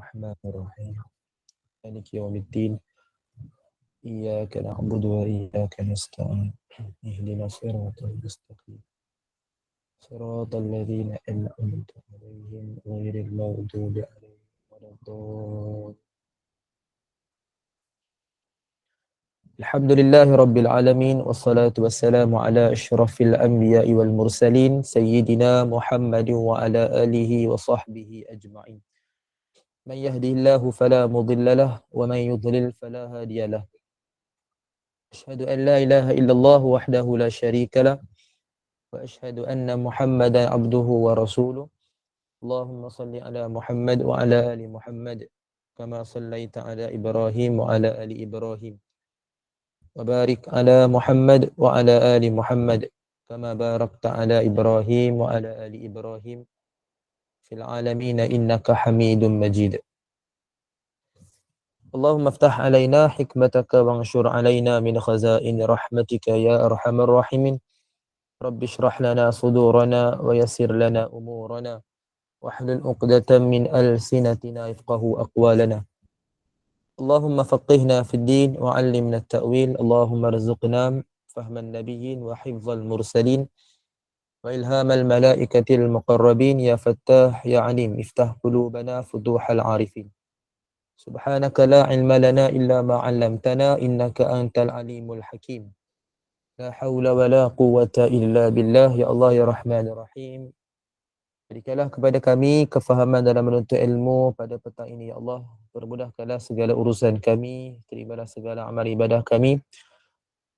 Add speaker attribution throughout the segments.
Speaker 1: Bismillahirrahmanirrahim. Maliki yaumiddin. Iyyaka na'budu wa iyyaka nasta'in. Ihdinas siratal mustaqim. Siratal ladzina an'amta 'alaihim ghairil maghdubi 'alaihim waladdallin. Alhamdulillahi rabbil alamin wassalatu wassalamu ala asyrafil anbiya'i wal mursalin sayyidina Muhammadin wa ala alihi wa sahbihi ajma'in. Man yahdihillahu fala mudilla lahu wa man yudlil fala hadiya lahu. Asyhadu an la ilaha illallah wahdahu la syarika lah wa asyhadu anna Muhammadan abduhu wa rasuluh. Allahumma salli ala Muhammad wa ala ali Muhammad kama sallaita ala Ibrahim wa ala ali Ibrahim. Wa barik ala Muhammad wa ala ali Muhammad kama barakta ala Ibrahim wa ala ali Ibrahim fil alamin innaka Hamidum Majid. Allahumma aftah alaina hikmataka wanshur alaina min khazain rahmatika ya arhamar rahimin. Rabbi shrah lana sudurana wa yassir lana umurana wahlul 'uqdatam min alsinatina yafqahu aqwalana. Allahumma faqihna fid din wa 'allimna at-ta'wil. Allahumma rzuqna fahman nabiyyin wa hifdzal mursalin wa ilhamal malaikatil muqarrabin ya fattah ya 'alim iftah qulubana futuhal 'arifin. Subhanaka la ilma lana illa ma 'allamtana innaka antal alimul hakim. La haula wa la quwwata illa billah. Ya Allah ya Rahman ya Rahim, berikanlah kepada kami kefahaman dalam menuntut ilmu pada petang ini ya Allah. Permudahkanlah segala urusan kami, terimalah segala amal ibadah kami.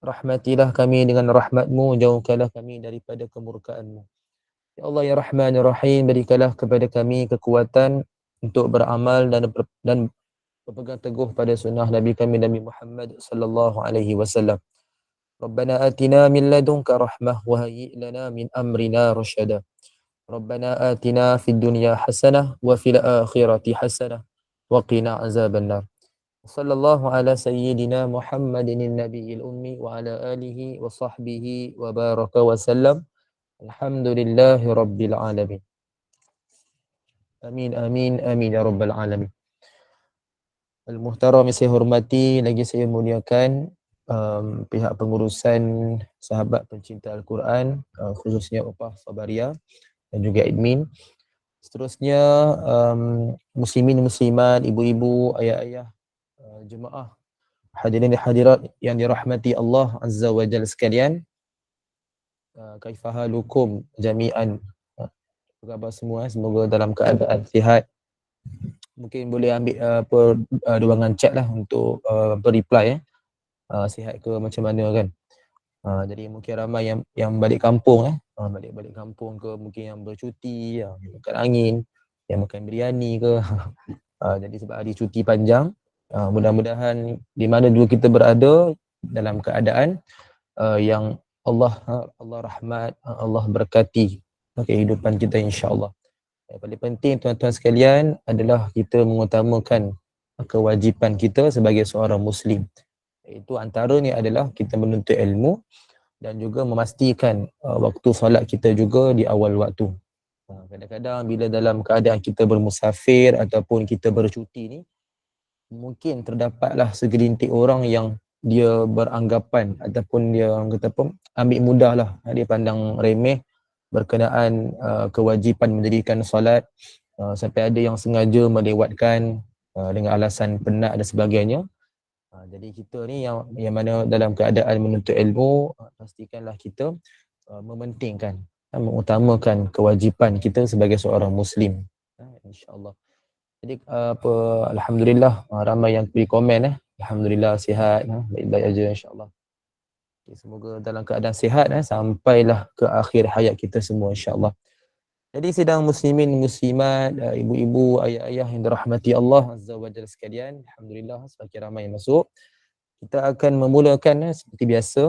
Speaker 1: Rahmatilah kami dengan rahmat-Mu, jauhkanlah kami daripada kemurkaan-Mu. Ya Allah ya Rahman ya Rahim, berikanlah kepada kami kekuatan untuk beramal dan berpegang teguh pada sunnah Nabi kami Nabi Muhammad sallallahu alaihi wasallam. Rabbana atina min ladunka rahmah wa hayyi' lana min amrina rasyada. Rabbana atina fid dunya hasanah wa fil akhirati hasanah wa qina azabannar. Sallallahu ala sayyidina Muhammadin nabiyil ummi wa ala alihi wa sahbihi wa baraka wa sallam. Alhamdulillahi rabbil alamin. Amin amin amin ya rabbal alamin. Al-Muhtaram yang saya hormati, lagi saya muliakan pihak pengurusan sahabat pencinta Al-Quran, khususnya Upah Sabaria dan juga admin. Seterusnya muslimin muslimat, ibu-ibu, ayah-ayah, jemaah, hadirin dan hadirat yang dirahmati Allah Azza wa Jalla sekalian. Kaifa halukum jami'an? Apa khabar semua? Semoga dalam keadaan sihat. Mungkin boleh ambil ruangan chat lah untuk berreply sihat ke macam mana kan. Jadi mungkin ramai yang balik kampung balik kampung ke, mungkin yang bercuti, yang makan angin, yang makan biryani ke. Jadi sebab hari cuti panjang, mudah-mudahan di mana dua kita berada dalam keadaan yang Allah rahmat, Allah berkati kehidupan kita insya-Allah. Yang paling penting tuan-tuan sekalian adalah kita mengutamakan kewajipan kita sebagai seorang Muslim. Itu antaranya adalah kita menuntut ilmu dan juga memastikan waktu solat kita juga di awal waktu. Kadang-kadang bila dalam keadaan kita bermusafir ataupun kita bercuti ni, mungkin terdapatlah segelintir orang yang dia beranggapan ataupun dia kata apa, ambil mudah lah, dia pandang remeh berkenaan kewajipan mendirikan solat, sampai ada yang sengaja melewatkan dengan alasan penat dan sebagainya. Jadi kita ni yang mana dalam keadaan menuntut ilmu, pastikanlah kita mementingkan, mengutamakan kewajipan kita sebagai seorang Muslim, insya-Allah. Jadi alhamdulillah ramai yang beri komen alhamdulillah sihat, baik-baik aja insya-Allah. Semoga dalam keadaan sihat sampailah ke akhir hayat kita semua insya-Allah. Jadi sidang muslimin muslimat, ibu-ibu, ayah-ayah yang dirahmati Allah Azza wa Jalla sekalian, alhamdulillah semakin ramai yang masuk. Kita akan memulakan seperti biasa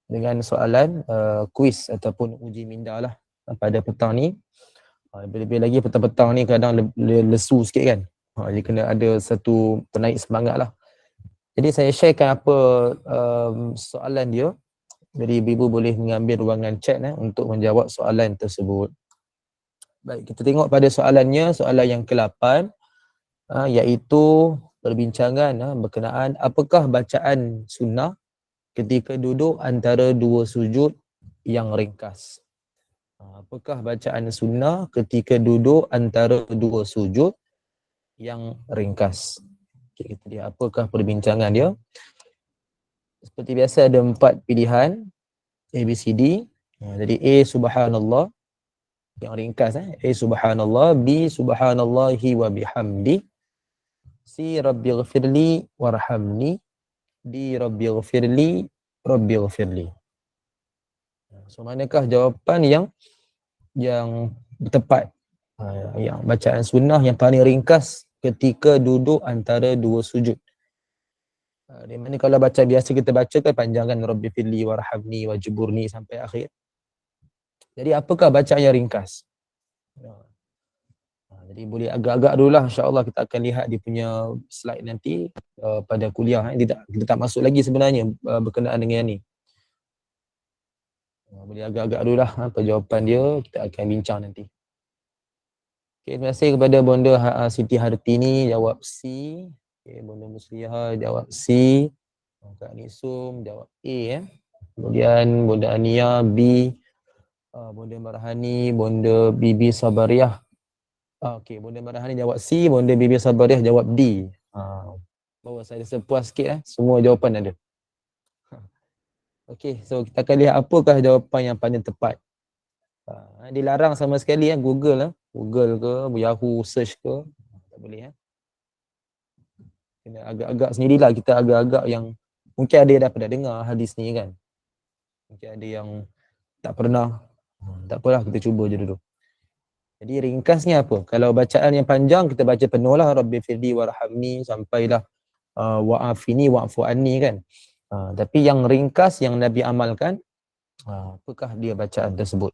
Speaker 1: dengan soalan kuis ataupun uji minda lah pada petang ni. Lebih-lebih lagi petang-petang ni kadang lesu sikit kan. Jadi kena ada satu penaik semangat lah. Jadi saya sharekan apa soalan dia. Jadi ibu-ibu boleh mengambil ruangan chat untuk menjawab soalan tersebut. Baik, kita tengok pada soalannya, soalan yang ke-8. iaitu perbincangan berkenaan apakah bacaan sunnah ketika duduk antara dua sujud yang ringkas. Apakah bacaan sunnah ketika duduk antara dua sujud yang ringkas. Okay, itu dia. Apakah perbincangan dia? Seperti biasa ada 4 pilihan A, B, C, D. Jadi A subhanallah yang ringkas A subhanallah, B subhanallahi wa bihamdi, C rabbighfirli warhamni, D rabbighfirli rabbighfirli. So manakah jawapan yang tepat? Yang bacaan sunnah yang paling ringkas ketika duduk antara dua sujud. Di mana kalau baca biasa kita baca kan panjang kan, Rabbi firli warhamni wajburni sampai akhir. Jadi apakah bacaan yang ringkas? Jadi boleh agak-agak dululah, insya-Allah kita akan lihat dia punya slide nanti pada kuliah. Kita tak masuk lagi sebenarnya berkenaan dengan ni. Boleh agak-agak dululah apa jawapan dia, kita akan bincang nanti. Okay, terima kasih kepada Bonda Siti Hartini jawab C. Okay, Bonda Muslihah jawab C. Kak Nisum jawab A. Kemudian Bonda Ania B. Bonda Marhani, Bonda Bibi Sabariah. Okey, Bonda Marhani jawab C, Bonda Bibi Sabariah jawab D. Bawa saya rasa puas sikit semua jawapan ada. Okey, so kita akan lihat apakah jawapan yang paling tepat. Dilarang sama sekali Google Google ke, Yahoo search ke, tak boleh Kena agak-agak sendirilah, kita agak-agak yang mungkin ada yang dah pernah dengar hadis ni kan. Mungkin ada yang tak pernah. Tak apalah, kita cuba je dulu. Jadi ringkasnya apa? Kalau bacaan yang panjang kita baca penuh lah, Rabbi firli warhamni sampailah wa'afini wa'fu anni kan. Tapi yang ringkas yang Nabi amalkan, apakah dia bacaan tersebut?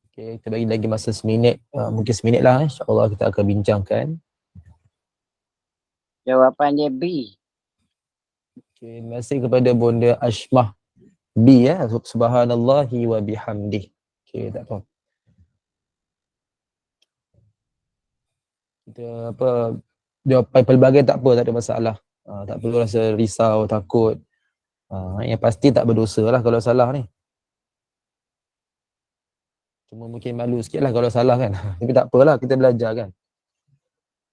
Speaker 1: Okay, kita bagi lagi masa seminit, mungkin seminit lah insya-Allah kita akan bincangkan.
Speaker 2: Jawapannya B.
Speaker 1: Okay, terima kasih kepada Bonda Ashmah B subhanallahi wa bihamdih. Okay, tak apa. Kita jawapan pelbagai tak apa, tak ada masalah. Tak perlu rasa risau, takut. Yang pasti tak berdosa lah kalau salah ni. Cuma mungkin malu sikit lah kalau salah kan. Tapi tak apalah, kita belajar kan.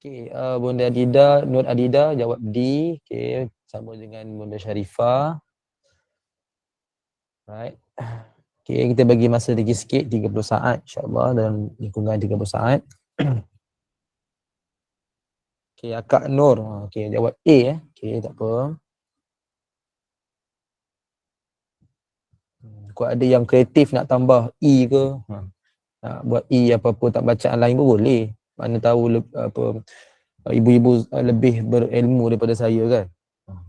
Speaker 1: Okay, Bonda Adida, Nur Adida jawab D. Okay, sama dengan Bonda Sharifah. Right. Okay, kita bagi masa lagi sikit, 30 saat insyaAllah, dalam lingkungan 30 saat. Okay, Akak Nur. Okay, jawab A Okay, tak apa. Kalau ada yang kreatif nak tambah E ke, nak buat E apa-apa tak bacaan lain pun boleh. Mana tahu ibu-ibu lebih berilmu daripada saya kan.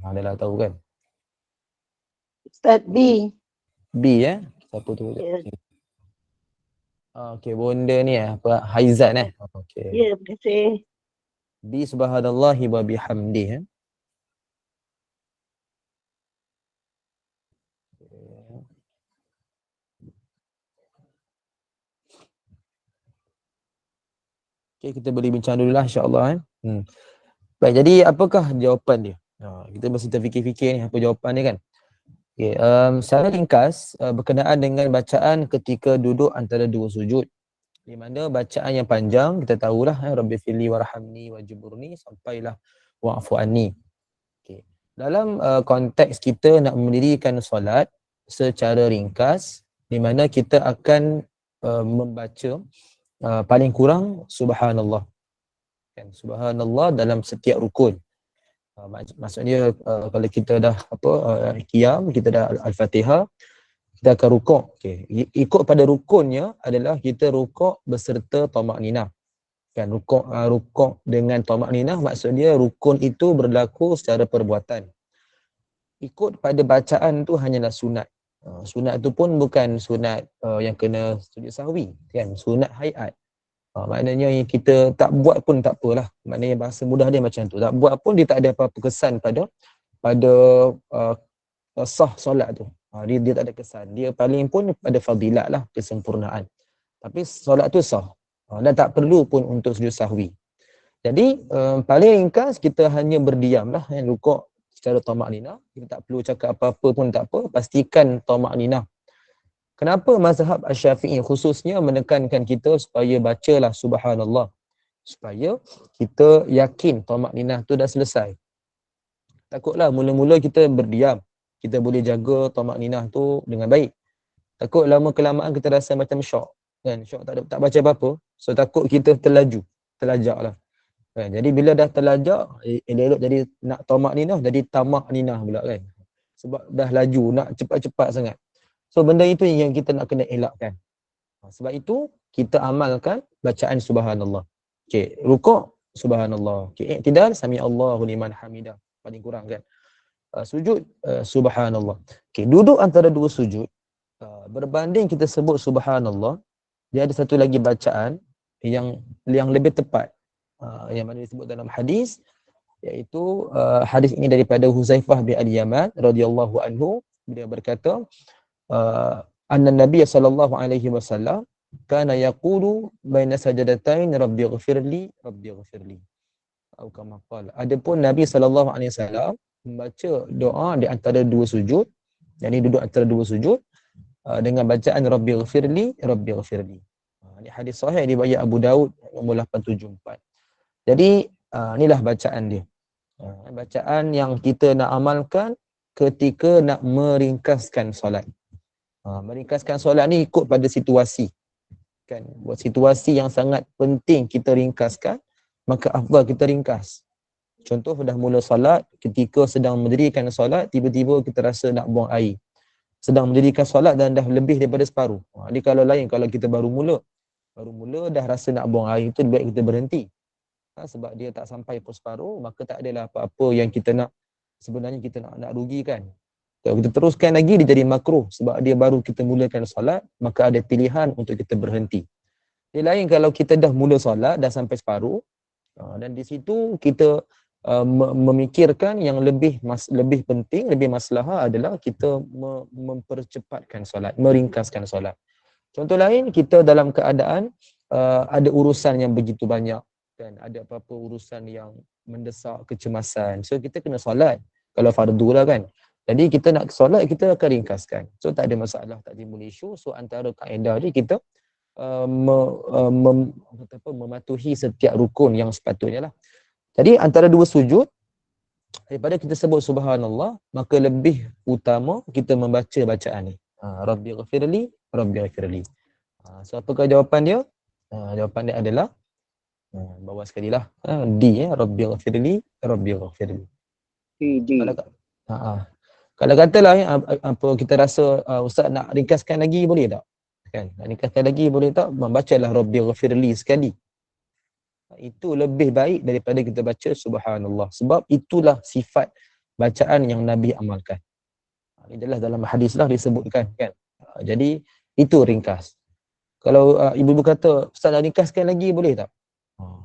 Speaker 1: Adalah tahu kan.
Speaker 2: Ustaz B.
Speaker 1: B siapa tu?
Speaker 2: Ya.
Speaker 1: Okey, Bonda ni Haizat Okey.
Speaker 2: Ya, terima kasih.
Speaker 1: B subhanallahi wa bihamdih Okay, kita boleh bincang dululah insya-Allah Baik, jadi apakah jawapan dia? Kita mesti terfikir-fikir ni apa jawapan dia kan. Okay, secara ringkas berkenaan dengan bacaan ketika duduk antara dua sujud. Di mana bacaan yang panjang kita tahulah Rabbi firli warhamni wajburni sampailah wa'fu anni. Okay. Dalam konteks kita nak mendirikan solat secara ringkas, di mana kita akan membaca paling kurang subhanallah. Kan, subhanallah dalam setiap rukun. Maksudnya kalau kita dah qiyam, kita dah al-Fatihah, kita akan rukuk. Okay. Ikut pada rukunnya adalah kita rukuk beserta tamakninah. Kan, rukuk dengan tamakninah maksudnya rukun itu berlaku secara perbuatan. Ikut pada bacaan tu hanyalah sunat. Sunat tu pun bukan sunat yang kena sujud sahwi, kan, sunat hayat. Maknanya kita tak buat pun tak apalah. Maknanya bahasa mudah dia macam tu. Tak buat pun dia tak ada apa-apa kesan pada sah solat tu. Dia tak ada kesan. Dia paling pun ada fadilat lah, kesempurnaan. Tapi solat tu sah. Dan tak perlu pun untuk sujud sahwi. Jadi paling ringkas kita hanya berdiam lah, rukuk secara tamak ninah. Kita tak perlu cakap apa-apa pun tak apa, pastikan tamak ninah. Kenapa mazhab Asy-Syafi'i khususnya menekankan kita supaya bacalah subhanallah, supaya kita yakin tamak ninah tu dah selesai. Takutlah mula-mula kita berdiam, kita boleh jaga tamak ninah tu dengan baik. Takut lama kelamaan kita rasa macam syok, kan? Syok tak baca apa-apa. So takut kita terlajak lah. Kan? Jadi bila dah terlajak, elok jadi nak tamak ninah, jadi tamak ninah pula kan. Sebab dah laju, nak cepat-cepat sangat. So benda itu yang kita nak kena elakkan. Sebab itu kita amalkan bacaan subhanallah. Okey, rukuk subhanallah. Okey, iktidal sami Allahu liman hamidah. Paling kurang kan. Sujud subhanallah. Okey, duduk antara dua sujud, berbanding kita sebut subhanallah, dia ada satu lagi bacaan yang lebih tepat, yang mana disebut dalam hadis, iaitu hadis ini daripada Huzaifah bin Al-Yaman radhiyallahu anhu. Dia berkata, anna Nabiy sallallahu alaihi wasallam kana yaqulu baina sajadatain rabbighfirli rabbighfirli, atau kama qala. Adapun Nabi sallallahu alaihi wasallam membaca doa di antara dua sujud, yakni duduk antara dua sujud, dengan bacaan rabbighfirli rabbighfirli. Ini hadis sahih riwayat Abu Daud nombor 874. Jadi inilah bacaan dia. Bacaan yang kita nak amalkan ketika nak meringkaskan solat. Meringkaskan solat ni ikut pada situasi. Kan, buat situasi yang sangat penting kita ringkaskan, maka afdal kita ringkas. Contoh dah mula solat, ketika sedang mendirikan solat, tiba-tiba kita rasa nak buang air. Sedang mendirikan solat dan dah lebih daripada separuh. Ini kalau lain, kalau kita baru mula dah rasa nak buang air, itu lebih baik kita berhenti. Sebab dia tak sampai pun separuh, maka tak adalah apa-apa yang kita nak, sebenarnya kita nak rugikan. Kalau kita teruskan lagi, dia jadi makruh sebab dia baru kita mulakan solat, maka ada pilihan untuk kita berhenti. Dia lain kalau kita dah mula solat, dah sampai separuh, dan di situ kita memikirkan yang lebih penting, lebih maslahah adalah kita mempercepatkan solat, meringkaskan solat. Contoh lain, kita dalam keadaan ada urusan yang begitu banyak, kan, ada apa-apa urusan yang mendesak, kecemasan. So kita kena solat kalau fardu lah kan. Jadi kita nak solat, kita akan ringkaskan. So tak ada masalah, tak timbul isu. So antara kaedah ni kita mematuhi setiap rukun yang sepatutnya lah. Jadi antara dua sujud, daripada kita sebut subhanallah, maka lebih utama kita membaca bacaan ni. Rabbighfirli, rabbighfirli. So apakah jawapan dia? Jawapan dia adalah bawah sekali lah. D, rabbighfirli, rabbighfirli.
Speaker 2: D.
Speaker 1: Kalau katalah apa kita rasa ustaz nak ringkaskan lagi boleh tak? Kan? Nak ringkaskan lagi boleh tak? Membacalah rabbighfirli sekali. Itu lebih baik daripada kita baca subhanallah. Sebab itulah sifat bacaan yang Nabi amalkan. Ini jelas dalam hadis lah disebutkan kan. Jadi itu ringkas. Kalau ibu-ibu kata ustaz nak ringkaskan lagi boleh tak?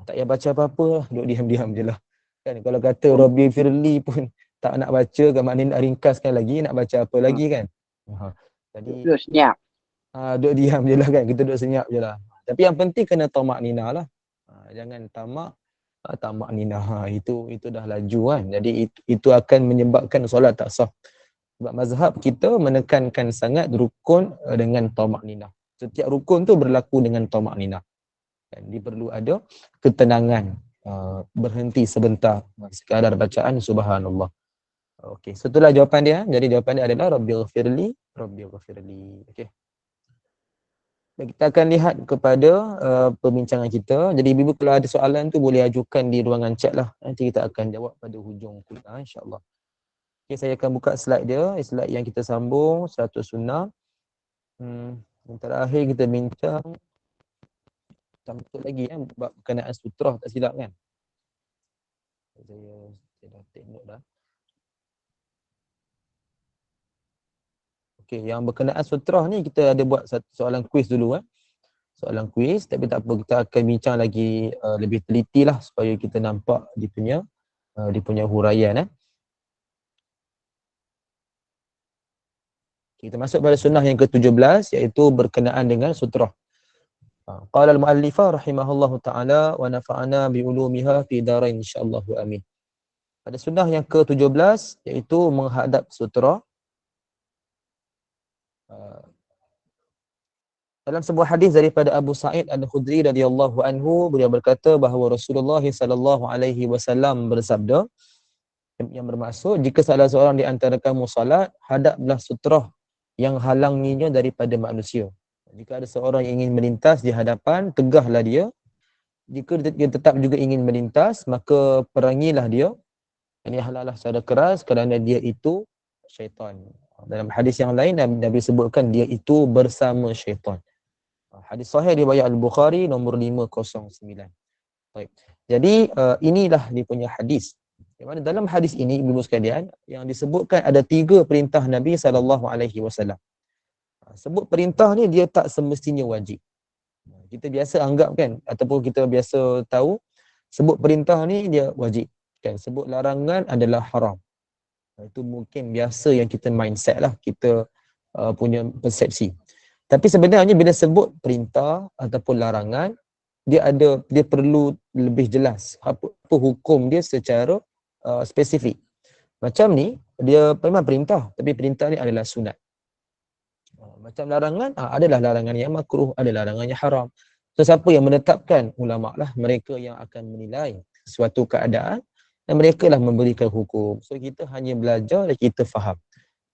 Speaker 1: Tak payah baca apa-apa lah, duduk diam-diam je lah. Kan kalau kata rabbighfirli pun tak nak baca, kan maknanya nak ringkaskan lagi, nak baca apa lagi kan. Jadi
Speaker 2: Duduk senyap.
Speaker 1: duduk diam je lah kan, kita duduk senyap je lah. Tapi yang penting kena tamak ninah lah. Jangan tamak ninah. Itu dah laju kan. Jadi itu akan menyebabkan solat tak sah. Sebab mazhab kita menekankan sangat rukun dengan tamak ninah. Setiap rukun tu berlaku dengan tamak ninah. Dan dia perlu ada ketenangan, berhenti sebentar, sekadar bacaan subhanallah. Okey, so itulah jawapan dia. Jadi jawapan dia adalah rabbighfirli, rabbighfirli. Okey. Kita akan lihat kepada perbincangan kita. Jadi ibu kalau ada soalan tu boleh ajukan di ruangan chat lah. Nanti kita akan jawab pada hujung kuliah insya-Allah. Okey, saya akan buka slide dia, slide yang kita sambung 100 sunnah. Yang terakhir kita bincang lagi bab berkenaan sutrah, tak silap kan? Saya dah tengok dah. Okey, yang berkenaan sutrah ni kita ada buat satu soalan kuis dulu Soalan kuis, tapi tak apa, kita akan bincang lagi lebih teliti lah supaya kita nampak dia punya huraian Kita masuk pada sunnah yang ke-17 iaitu berkenaan dengan sutrah. Qala al-muallifah rahimahullahu ta'ala wa nafa'ana bi ulumiha fi darain insyaallah amin. Pada sunnah yang ke-17 iaitu menghadap sutra. Dalam sebuah hadis daripada Abu Sa'id Al-Khudri radhiyallahu anhu, beliau berkata bahawa Rasulullah sallallahu alaihi wasallam bersabda, yang bermaksud jika salah seorang di antara kamu salat, hadaplah sutra yang halanginya daripada manusia. Jika ada seorang yang ingin melintas di hadapan, tegahlah dia. Jika dia tetap juga ingin melintas, maka perangilah dia. Ini halahlah secara keras kerana dia itu syaitan. Dalam hadis yang lain Nabi sebutkan dia itu bersama syaitan. Hadis sahih riwayat Al-Bukhari nombor 509. Baik. Jadi inilah dia punya hadis. Di mana dalam hadis ini ibu sekalian yang disebutkan ada 3 perintah Nabi SAW. Sebut perintah ni dia tak semestinya wajib. Kita biasa anggap kan ataupun kita biasa tahu sebut perintah ni dia wajib kan, sebut larangan adalah haram. Itu mungkin biasa yang kita mindset lah, kita punya persepsi. Tapi sebenarnya bila sebut perintah ataupun larangan, dia perlu lebih jelas apa hukum dia secara spesifik. Macam ni dia memang perintah, tapi perintah ni adalah sunat. Macam larangan, adalah larangan yang makruh, ada larangan yang haram. So siapa yang menetapkan? Ulama lah, mereka yang akan menilai suatu keadaan dan mereka lah memberikan hukum. So kita hanya belajar dan kita faham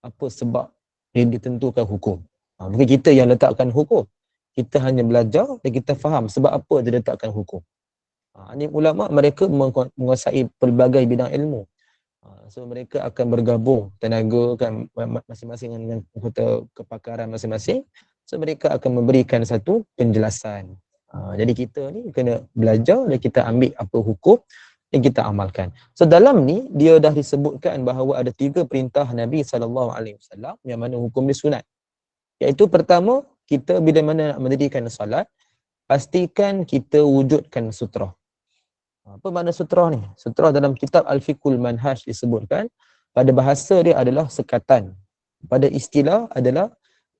Speaker 1: apa sebab dia ditentukan hukum. Bukan kita yang letakkan hukum. Kita hanya belajar dan kita faham sebab apa dia letakkan hukum. Ini ulama mereka menguasai pelbagai bidang ilmu. So mereka akan bergabung tenaga kan masing-masing dengan kepakaran masing-masing. So mereka akan memberikan satu penjelasan. Jadi kita ni kena belajar dan kita ambil apa hukum yang kita amalkan. So dalam ni dia dah disebutkan bahawa ada 3 perintah Nabi SAW yang mana hukum dia sunat. Iaitu pertama, kita bila mana nak mendirikan salat, pastikan kita wujudkan sutra. Apa makna sutra ni? Sutra dalam kitab Al-Fiqhul Manhaj disebutkan pada bahasa dia adalah sekatan. Pada istilah adalah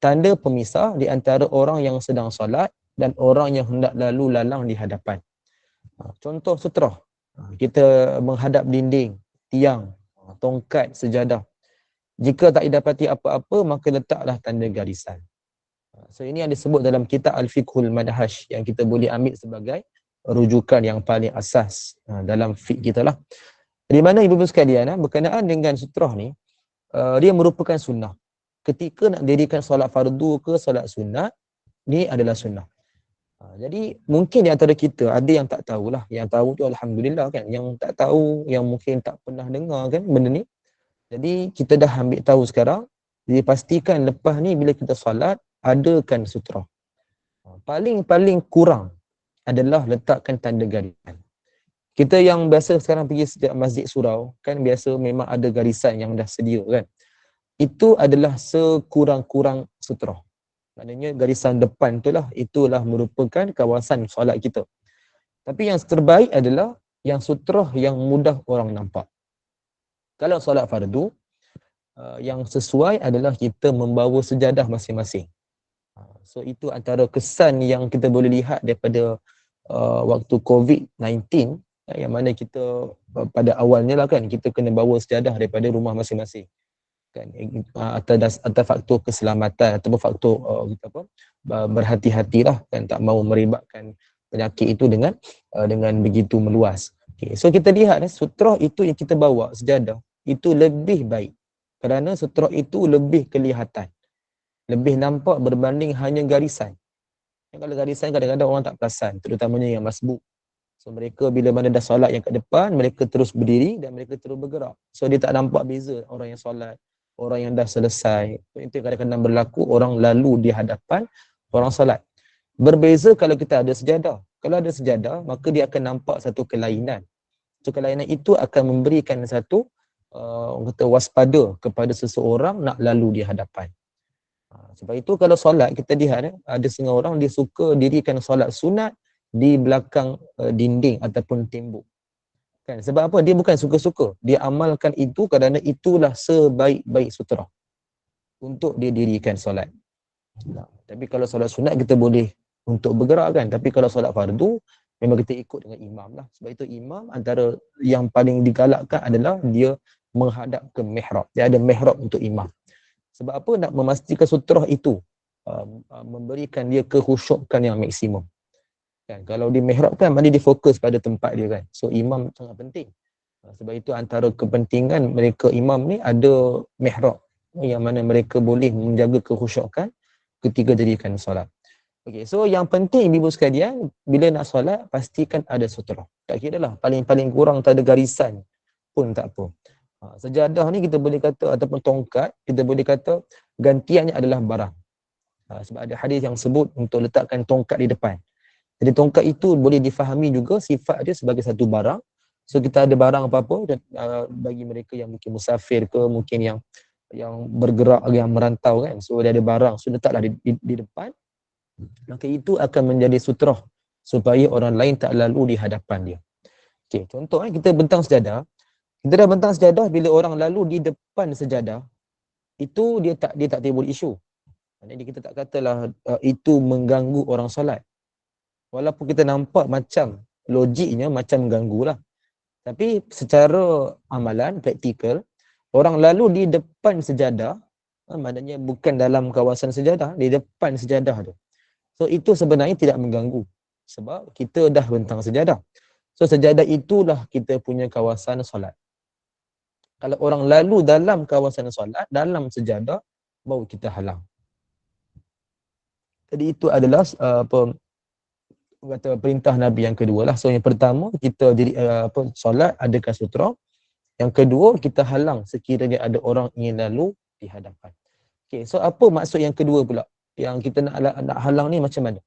Speaker 1: tanda pemisah di antara orang yang sedang solat dan orang yang hendak lalu lalang di hadapan. Contoh sutra. Kita menghadap dinding, tiang, tongkat, sejadah. Jika tak didapati apa-apa, maka letaklah tanda garisan. So ini yang disebut dalam kitab Al-Fiqhul Manhaj yang kita boleh ambil sebagai rujukan yang paling asas dalam fiqh kita lah. Di mana ibu-ibu sekalian berkenaan dengan sutrah ni, dia merupakan sunnah. Ketika nak dirikan solat fardu ke solat sunat, ni adalah sunnah. Jadi mungkin di antara kita ada yang tak tahulah, yang tahu tu alhamdulillah kan, yang tak tahu, yang mungkin tak pernah dengar kan benda ni. Jadi kita dah ambil tahu sekarang, jadi pastikan lepas ni bila kita solat adakan sutrah. Paling kurang adalah letakkan tanda garisan. Kita yang biasa sekarang pergi setiap masjid surau, kan biasa memang ada garisan yang dah sedia kan. Itu adalah sekurang-kurang sutrah. Maknanya garisan depan itulah merupakan kawasan solat kita. Tapi yang terbaik adalah yang sutrah yang mudah orang nampak. Kalau solat fardu, yang sesuai adalah kita membawa sejadah masing-masing. So itu antara kesan yang kita boleh lihat daripada waktu COVID-19 yang mana kita pada awalnya lah kan kita kena bawa sejadah daripada rumah masing-masing kan, atas faktor keselamatan ataupun faktor berhati-hatilah kan, tak mahu meribatkan penyakit itu dengan begitu meluas. Okay. So kita lihat sutrah itu yang kita bawa sejadah itu lebih baik kerana sutrah itu lebih kelihatan, lebih nampak berbanding hanya garisan. Kalau garisan kadang-kadang orang tak perasan, terutamanya yang masbuk. So mereka bila mana dah solat yang kat depan, mereka terus berdiri dan mereka terus bergerak. So dia tak nampak beza orang yang solat, orang yang dah selesai. Itu kadang-kadang berlaku orang lalu di hadapan orang solat. Berbeza kalau kita ada sejadah. Kalau ada sejadah, maka dia akan nampak satu kelainan. So kelainan itu akan memberikan satu waspada kepada seseorang nak lalu di hadapan. Sebab itu kalau solat kita lihat ada setengah orang dia suka dirikan solat sunat di belakang dinding ataupun tembok. Kan? Sebab apa? Dia bukan suka-suka. Dia amalkan itu kerana itulah sebaik-baik sutrah untuk dia dirikan solat. Tapi kalau solat sunat kita boleh untuk bergerak kan. Tapi kalau solat fardu, memang kita ikut dengan imam lah. Sebab itu imam antara yang paling digalakkan adalah dia menghadap ke mihrab. Dia ada mihrab untuk imam. Sebab apa? Nak memastikan sutrah itu memberikan dia kekhusyukan yang maksimum. Kan? Kalau di mihrab kan, mana dia fokus pada tempat dia kan. So imam sangat penting. Sebab itu antara kepentingan mereka imam ni ada mihrab yang mana mereka boleh menjaga kekhusyukan ketika dirikan solat. Okey, so yang penting ibu sekalian, bila nak solat pastikan ada sutrah. Tak kira lah paling-paling kurang tak ada garisan pun tak apa. Sejadah ni kita boleh kata ataupun tongkat, kita boleh kata gantiannya adalah barang. Sebab ada hadis yang sebut untuk letakkan tongkat di depan. Jadi tongkat itu boleh difahami juga sifat dia sebagai satu barang. So kita ada barang apa-apa dan bagi mereka yang mungkin musafir ke, mungkin yang bergerak, yang merantau kan. So dia ada barang, so letaklah di depan. Maka itu akan menjadi sutrah supaya orang lain tak lalu di hadapan dia. Okey, contoh kita bentang sejadah. Kita dah bentang sejadah, bila orang lalu di depan sejadah, itu dia tak timbul isu. Maknanya kita tak katalah itu mengganggu orang solat. Walaupun kita nampak macam logiknya macam mengganggulah. Tapi secara amalan, praktikal, orang lalu di depan sejadah, maknanya bukan dalam kawasan sejadah, di depan sejadah tu. So itu sebenarnya tidak mengganggu. Sebab kita dah bentang sejadah. So sejadah itulah kita punya kawasan solat. Kalau orang lalu dalam kawasan solat, dalam sejadah, baru kita halang. Jadi itu adalah kata perintah Nabi yang kedua lah. So yang pertama, kita solat adakan sutra. Yang kedua, kita halang sekiranya ada orang ingin lalu di hadapan. Okay, so apa maksud yang kedua pula? Yang kita nak halang ni macam mana?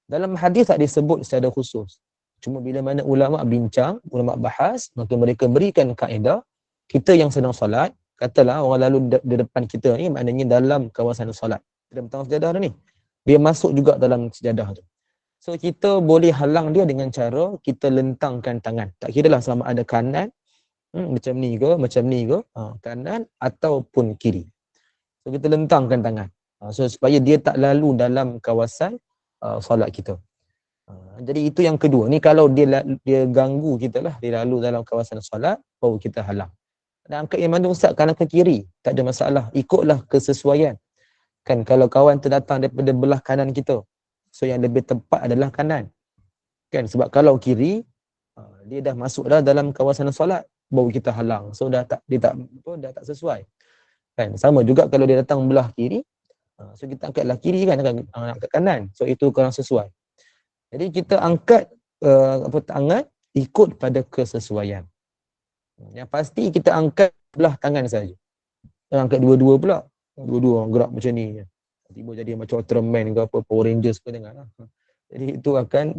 Speaker 1: Dalam hadis tak disebut secara khusus. Cuma bila mana ulama bincang, ulama bahas, maka mereka berikan kaedah, kita yang sedang solat, katalah orang lalu di depan kita ni, maknanya dalam kawasan solat. Kita bentang sejadah ni, dia masuk juga dalam sejadah tu. So kita boleh halang dia dengan cara kita lentangkan tangan. Tak kira lah sama ada kanan, macam ni ke, kanan ataupun kiri. So kita lentangkan tangan. So supaya dia tak lalu dalam kawasan solat kita. Jadi itu yang kedua. Ni kalau dia ganggu kita lah, dia lalu dalam kawasan solat, baru kita halang. Dan angkat yang mana ustaz, kanan ke kiri, tak ada masalah. Ikutlah kesesuaian. Kan kalau kawan tu datang daripada belah kanan kita, so yang lebih tepat adalah kanan. Kan sebab kalau kiri, dia dah masuk dah dalam kawasan solat, baru kita halang. So dah tak sesuai. Kan sama juga kalau dia datang belah kiri, so kita angkatlah kiri kan, angkat kanan. So itu kurang sesuai. Jadi kita angkat tangan ikut pada kesesuaian. Yang pasti kita angkat belah tangan saja. Jangan angkat dua-dua pula. Dua-dua gerak macam ni. Tiba jadi macam Ultraman ke apa, Power Rangers ke, janganlah. Jadi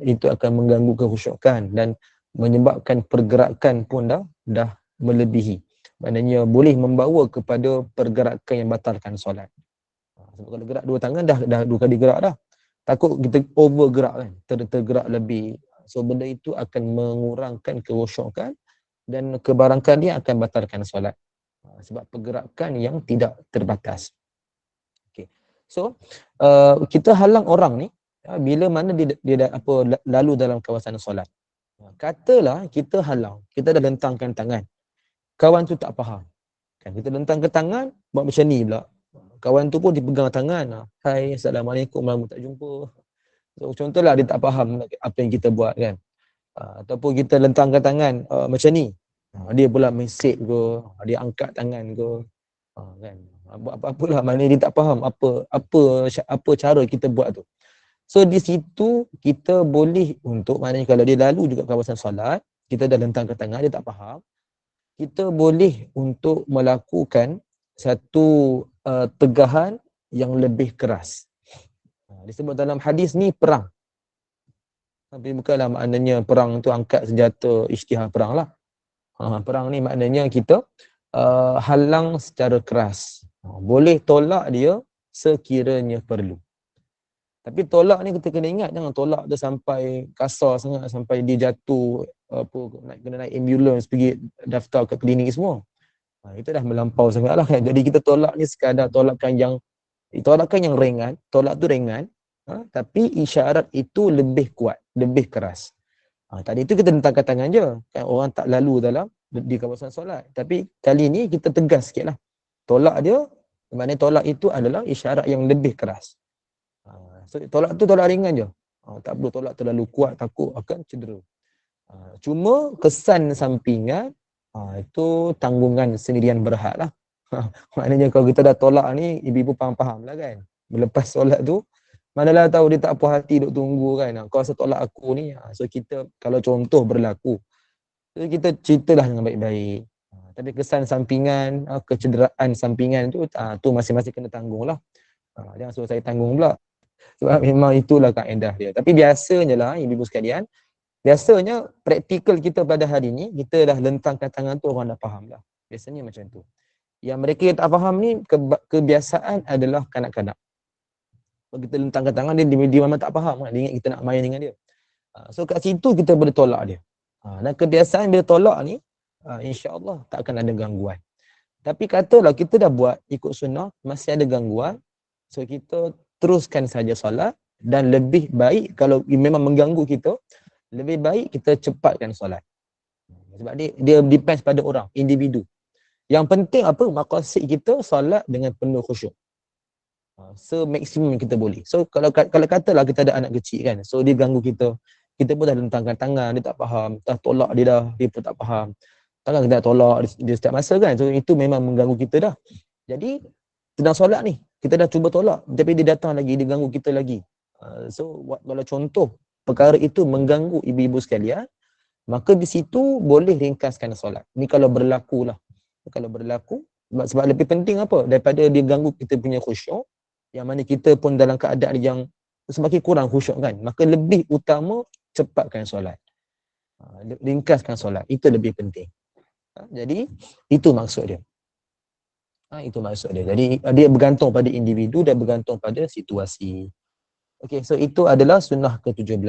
Speaker 1: itu akan mengganggu kekhusyukan dan menyebabkan pergerakan pun dah melebihi. Maknanya boleh membawa kepada pergerakan yang batalkan solat. Sebab kalau gerak dua tangan dah dua kali gerak dah. Takut kita overgerak kan, tergerak lebih. So benda itu akan mengurangkan kekhusyukan dan kebarangkan dia akan batalkan solat. Sebab pergerakan yang tidak terbatas. Okay. So kita halang orang ni bila mana dia lalu dalam kawasan solat. Katalah kita halang, kita dah lentangkan tangan. Kawan tu tak faham. Kan kita lentangkan tangan, buat macam ni pula. Kawan tu pun dipegang tangan. Hai, Assalamualaikum, lama tak jumpa. So contohlah dia tak faham apa yang kita buat kan. Ataupun kita lentangkan tangan macam ni. Dia pula mesej ke, dia angkat tangan ke, kan. Buat apa-apalah, maknanya dia tak faham apa cara kita buat tu. So di situ kita boleh untuk, maknanya kalau dia lalu juga kawasan solat, kita dah lentangkan tangan, dia tak faham, kita boleh untuk melakukan satu tegahan yang lebih keras. Disebut dalam hadis ni perang. Tapi bukanlah maknanya perang tu angkat senjata isytihar perang lah. Perang ni maknanya kita halang secara keras. Boleh tolak dia sekiranya perlu. Tapi tolak ni kita kena ingat, jangan tolak dia sampai kasar sangat, sampai dia jatuh, kena naik ambulans pergi daftar ke klinik semua. Itu dah melampau sangat lah kan. Jadi kita tolak ni sekadar tolakan yang ringan, tolak tu ringan, Tapi isyarat itu lebih kuat, lebih keras. Tadi itu kita hentakkan tangan je, kan orang tak lalu dalam di kawasan solat. Tapi kali ni kita tegas sikit lah. Tolak dia, maknanya tolak itu adalah isyarat yang lebih keras. So tolak tu tolak ringan je. Tak perlu tolak terlalu kuat, takut akan cedera. Cuma kesan sampingan itu tanggungan sendirian berhad lah. Maknanya kalau kita dah tolak ni, ibu-ibu faham-faham lah kan. Melepas solat tu, manalah tahu dia tak puas hati duk tunggu kan. Kau rasa tolak aku ni. So kita, kalau contoh berlaku, so kita ceritalah dengan baik-baik. Tapi kesan sampingan, kecederaan sampingan tu, tu masing-masing kena tanggung lah. Jangan suruh saya tanggung pula. Sebab memang itulah kaedah dia. Tapi biasanya lah, ibu-ibu sekalian, biasanya praktikal kita pada hari ni, kita dah lentangkan tangan tu, orang dah faham lah. Biasanya macam tu. Yang mereka yang tak faham ni, kebiasaan adalah kanak-kanak. Kalau kita lentangkan tangan, dia memang tak faham kan. Dia ingat kita nak main dengan dia. So kat situ kita boleh tolak dia. Dan kebiasaan bila tolak ni, insya-Allah tak akan ada gangguan. Tapi katalah kita dah buat ikut sunnah, masih ada gangguan, so kita teruskan saja solat, dan lebih baik kalau memang mengganggu kita, lebih baik kita cepatkan solat. Sebab dia depends pada orang, individu. Yang penting apa? Maqasid kita solat dengan penuh khusyuk. Semaksimum yang kita boleh. So kalau katalah kita ada anak kecil kan, so dia ganggu kita pun dah lentangkan tangan, dia tak faham, dah tolak dia pun tak faham. Takkan kita nak tolak dia setiap masa kan. So itu memang mengganggu kita dah. Jadi sedang solat ni, kita dah cuba tolak, tapi dia datang lagi, dia ganggu kita lagi. So kalau contoh perkara itu mengganggu ibu-ibu sekalian, maka di situ boleh ringkaskan solat. Ni kalau berlaku lah. Kalau berlaku, sebab lebih penting apa? Daripada dia ganggu kita punya khusyuk, yang mana kita pun dalam keadaan yang semakin kurang khusyuk kan, maka lebih utama cepatkan solat. Ringkaskan solat, itu lebih penting. Jadi itu maksud dia. Itu maksud dia. Jadi dia bergantung pada individu dan bergantung pada situasi. Okey, so itu adalah sunnah ke-17.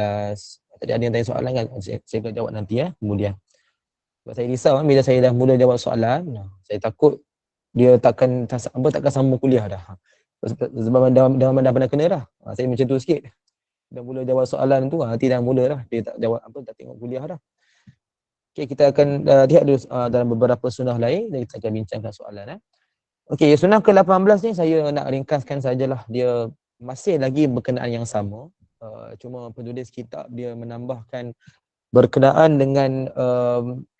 Speaker 1: Tadi ada yang tanya soalan kan, saya akan jawab nanti kemudian. Sebab saya risau bila saya dah mula jawab soalan, saya takut dia takkan sambung kuliah dah. Sebab dah pernah kena dah. Saya macam tu sikit. Dah mula jawab soalan tu, nanti dah mula dah. Dia tak jawab tak tengok kuliah dah. Okey, kita akan lihat dulu dalam beberapa sunnah lain, dan kita akan bincangkan soalan. Okey, sunnah ke-18 ni saya nak ringkaskan sajalah. Dia masih lagi berkenaan yang sama. Cuma penulis kitab dia menambahkan berkenaan dengan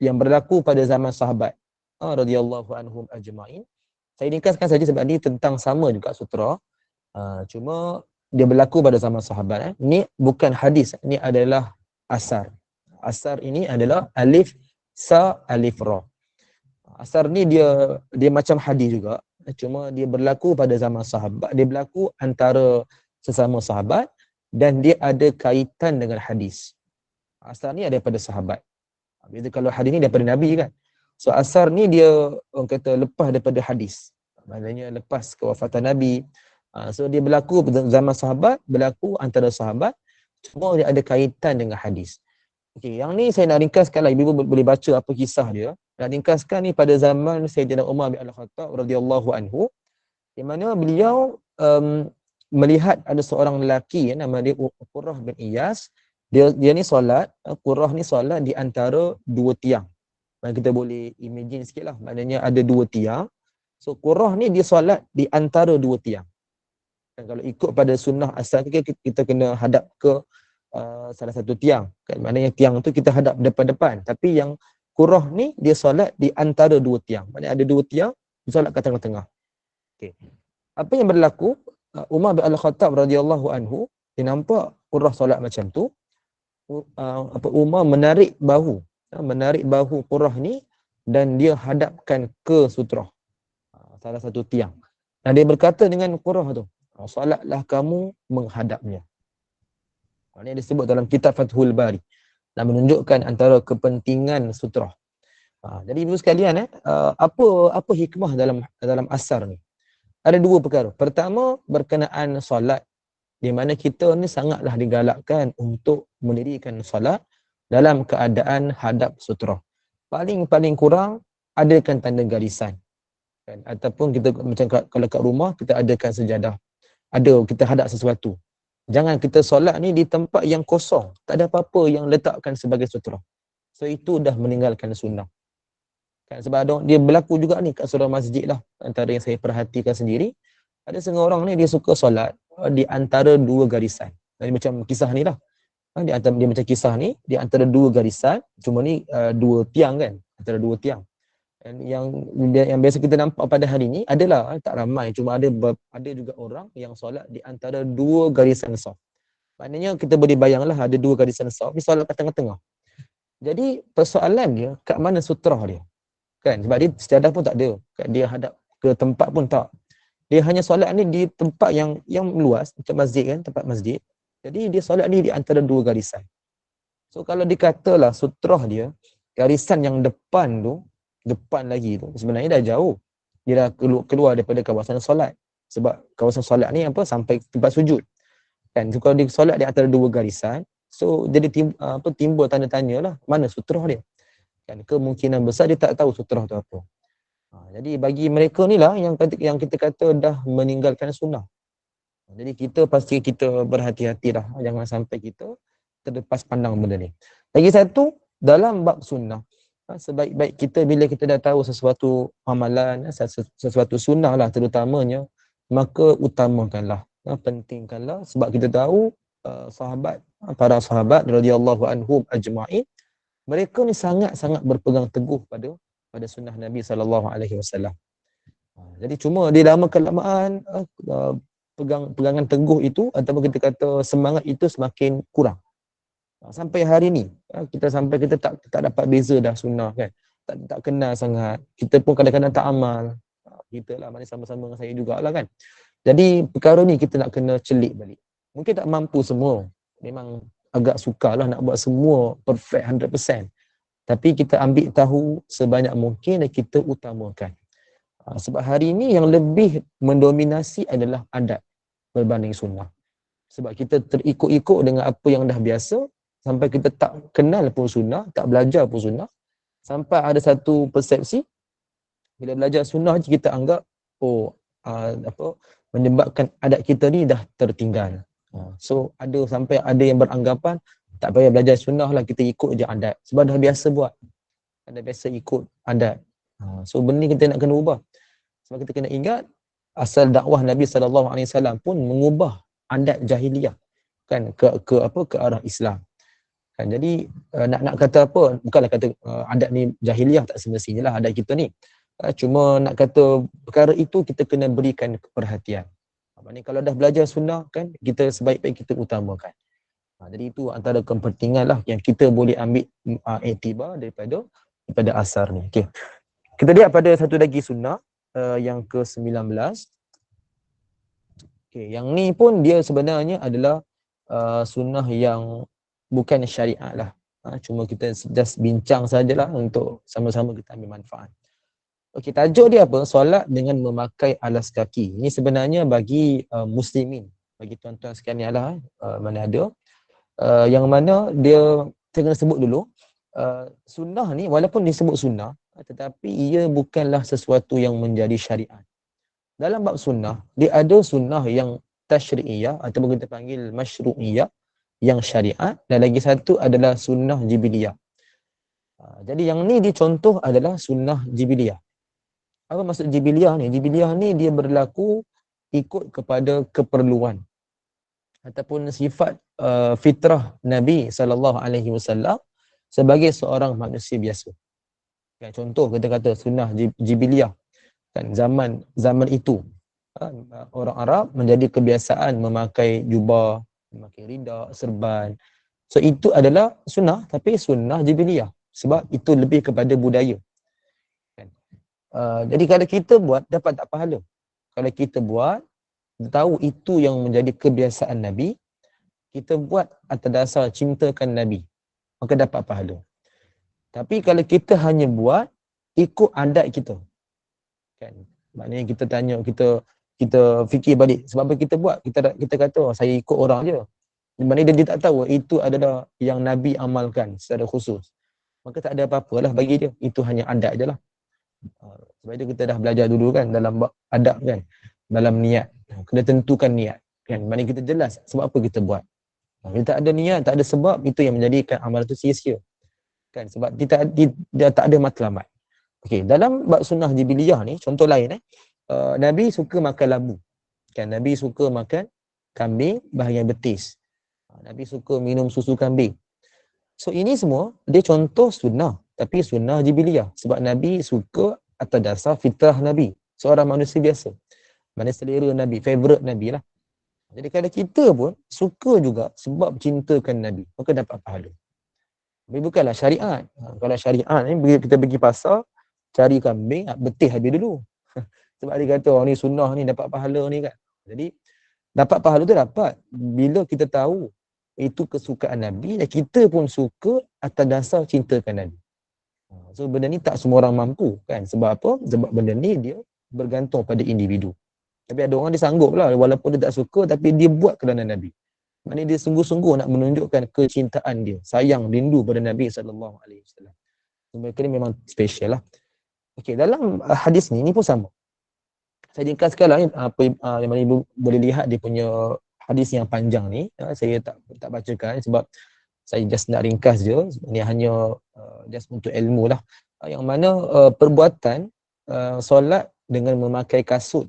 Speaker 1: yang berlaku pada zaman sahabat radhiyallahu anhum ajma'in. Saya ringkaskan saja sebab ni tentang sama juga sutra. Cuma dia berlaku pada zaman sahabat. Ni bukan hadis, ni adalah asar. Asar ini adalah alif sa alif ra. Asar ni dia macam hadis juga, cuma dia berlaku pada zaman sahabat, dia berlaku antara sesama sahabat dan dia ada kaitan dengan hadis. Asar ni ada daripada sahabat. Bila kalau hadis ni daripada Nabi kan. So asar ni dia orang kata lepas daripada hadis. Maknanya lepas kewafatan Nabi. So dia berlaku pada zaman sahabat, berlaku antara sahabat, cuma dia ada kaitan dengan hadis. Okey, yang ni saya nak ringkaskan lah, ibu boleh baca apa kisah dia. Nak ringkaskan ni pada zaman Sayyidina Umar bin Al-Khattab radhiyallahu anhu, di mana beliau melihat ada seorang lelaki nama dia Qurrah bin Iyas. Dia ni solat, Qurrah ni solat di antara dua tiang. Kita boleh imagine sikit lah, maknanya ada dua tiang. So Qurrah ni dia solat di antara dua tiang. Dan kalau ikut pada sunnah asal kita kena hadap ke salah satu tiang. Kan? Maknanya tiang tu kita hadap depan-depan. Tapi yang Qurrah ni dia solat di antara dua tiang. Maknanya ada dua tiang, dia solat kat tengah-tengah. Okay. Apa yang berlaku? Umar bin Al-Khattab radhiyallahu anhu, dia nampak Qurrah solat macam tu. Umar menarik bahu Qurrah ni dan dia hadapkan ke sutrah. Salah satu tiang. Dan dia berkata dengan Qurrah tu, solatlah kamu menghadapnya. Ini disebut dalam kitab Fathul Bari dan menunjukkan antara kepentingan sutrah. Jadi ibu sekalian, apa hikmah dalam asar ni? Ada dua perkara. Pertama, berkenaan solat, di mana kita ni sangatlah digalakkan untuk mendirikan solat dalam keadaan hadap sutrah. Paling kurang adakan tanda garisan. Kan? Ataupun kita macam kalau kat rumah kita adakan sejadah. Kita hadap sesuatu. Jangan kita solat ni di tempat yang kosong, tak ada apa-apa yang letakkan sebagai sutra. So itu dah meninggalkan sunnah. Kan, sebab dia berlaku juga ni kat surau masjid lah. Antara yang saya perhatikan sendiri, ada setengah orang ni dia suka solat di antara dua garisan. Jadi macam kisah ni lah. Di antara dia macam kisah ni di antara dua garisan, cuma ni dua tiang kan, antara dua tiang. Dan yang biasa kita nampak pada hari ni adalah tak ramai, cuma ada juga orang yang solat di antara dua garisan saf. Maknanya kita boleh bayanglah ada dua garisan saf, ni solat kat tengah-tengah. Jadi persoalan dia kat mana sutrah dia? Kan, sebab dia sejadah pun tak ada, dia hadap ke tempat pun tak. Dia hanya solat ni di tempat yang luas, macam masjid kan, tempat masjid. Jadi dia solat ni di antara dua garisan. So kalau dikatalah sutrah dia, garisan yang depan lagi tu, sebenarnya dah jauh. Dia dah keluar daripada kawasan solat. Sebab kawasan solat ni apa, sampai tempat sujud. Kan, so, kalau dia solat di antara dua garisan, so jadi timbul tanda tanya lah, mana sutrah dia? Kan, kemungkinan besar dia tak tahu sutrah tu apa. Jadi bagi mereka ni lah yang kita kata dah meninggalkan sunnah. Jadi pasti kita berhati-hati lah, jangan sampai kita terlepas pandang benda ni. Lagi satu, dalam bab sunnah, sebaik-baik kita bila kita dah tahu sesuatu amalan, sesuatu sunnah lah terutamanya, maka utamakanlah, pentingkanlah, sebab kita tahu para sahabat radhiyallahu anhum ajma'in, mereka ni sangat-sangat berpegang teguh pada sunnah Nabi SAW. Jadi cuma dilama-kelamaan pegangan teguh itu, ataupun kita kata semangat itu semakin kurang. Sampai hari ni kita tak dapat beza dah sunnah kan. Tak kenal sangat. Kita pun kadang-kadang tak amal. Kita lah, mana sama-sama dengan saya jugalah kan. Jadi perkara ni kita nak kena celik balik. Mungkin tak mampu semua. Memang agak sukarlah nak buat semua perfect 100%. Tapi kita ambil tahu sebanyak mungkin dan kita utamakan. Sebab hari ini yang lebih mendominasi adalah adat berbanding sunnah. Sebab kita terikut-ikut dengan apa yang dah biasa, sampai kita tak kenal pun sunnah, tak belajar pun sunnah. Sampai ada satu persepsi, bila belajar sunnah kita anggap, menyebabkan adat kita ni dah tertinggal. So sampai ada yang beranggapan, tak payah belajar sunnah lah, kita ikut je adat. Sebab dah biasa buat. Dah biasa ikut adat. So benda ni kita nak kena ubah. Sebab kita kena ingat, asal dakwah Nabi SAW pun mengubah adat jahiliyah kan ke arah Islam. Kan, jadi nak kata apa, bukanlah kata adat ni jahiliyah, tak semestinya lah adat kita ni. Cuma nak kata perkara itu kita kena berikan perhatian. Maksudnya kalau dah belajar sunnah kan, kita sebaik-baik kita utamakan. Jadi itu antara kepentingan lah yang kita boleh ambil iktibar daripada asar ni. Okay. Kita lihat pada satu lagi sunnah yang ke-19. Okay, yang ni pun dia sebenarnya adalah sunnah yang bukan syariat lah. Cuma kita just bincang sajalah untuk sama-sama kita ambil manfaat. Okey, tajuk dia apa? Solat dengan memakai alas kaki. Ini sebenarnya bagi muslimin, bagi tuan-tuan sekalian lah, mana ada. Yang mana saya kena sebut dulu, sunnah ni walaupun disebut sunnah, tetapi ia bukanlah sesuatu yang menjadi syariat. Dalam bab sunnah, dia ada sunnah yang tashri'iyah ataupun kita panggil masyru'iyah, yang syariat, dan lagi satu adalah sunnah jibiliyah. Jadi yang ni dicontoh adalah sunnah jibiliyah. Apa maksud jibiliyah ni? Jibiliyah ni dia berlaku ikut kepada keperluan ataupun sifat fitrah Nabi SAW sebagai seorang manusia biasa. Kan, contoh kita kata sunnah jibiliyah. Kan, zaman itu orang Arab menjadi kebiasaan memakai jubah, memakai rida, serban. So itu adalah sunnah, tapi sunnah jibiliyah. Sebab itu lebih kepada budaya. Kan? Jadi kalau kita buat, dapat tak pahala. Kalau kita buat, tahu itu yang menjadi kebiasaan Nabi, kita buat atas dasar cintakan Nabi, maka dapat pahala. Tapi kalau kita hanya buat ikut adat kita, kan, maknanya kita tanya, kita fikir balik, sebab apa kita buat, kita kata saya ikut orang je, maknanya dia tak tahu itu adalah yang Nabi amalkan secara khusus, maka tak ada apa-apalah bagi dia, itu hanya adat je lah. Sebab itu kita dah belajar dulu kan dalam adab kan, dalam niat, kena tentukan niat. Kan, maknanya kita jelas sebab apa kita buat. Kita tak ada niat, tak ada sebab, itu yang menjadikan amalan itu sia-sia. Kan, sebab dia tak ada matlamat. Okey, dalam bab sunnah jibiliyah ni, contoh lain Nabi suka makan lambu. Kan, Nabi suka makan kambing bahagian betis. Nabi suka minum susu kambing. So ini semua dia contoh sunnah, tapi sunnah jibiliyah, sebab Nabi suka atas dasar fitrah Nabi, seorang manusia biasa. Mana selera Nabi, favorite Nabi lah. Jadi kalau kita pun suka juga sebab cintakan Nabi, maka dapat pahala. Tapi bukanlah syariat. Kalau syariat ni kita pergi pasar, cari kambing, betis habis dulu. Sebab dia kata, oh ni sunnah ni, dapat pahala ni kan. Jadi dapat pahala tu dapat bila kita tahu itu kesukaan Nabi dan kita pun suka atas dasar cintakan Nabi. So benda ni tak semua orang mampu kan. Sebab apa? Sebab benda ni dia bergantung pada individu. Tapi ada orang dia sanggup lah, walaupun dia tak suka tapi dia buat kerana Nabi. Maknanya dia sungguh-sungguh nak menunjukkan kecintaan dia, sayang, rindu pada Nabi SAW. So, mereka ni memang special lah. Okey, dalam hadis ni pun sama. Saya ringkaskan lah apa yang mana ibu boleh lihat dia punya hadis yang panjang ni. Saya tak bacakan sebab saya just nak ringkas je. Ini hanya just untuk ilmu lah. Yang mana perbuatan solat dengan memakai kasut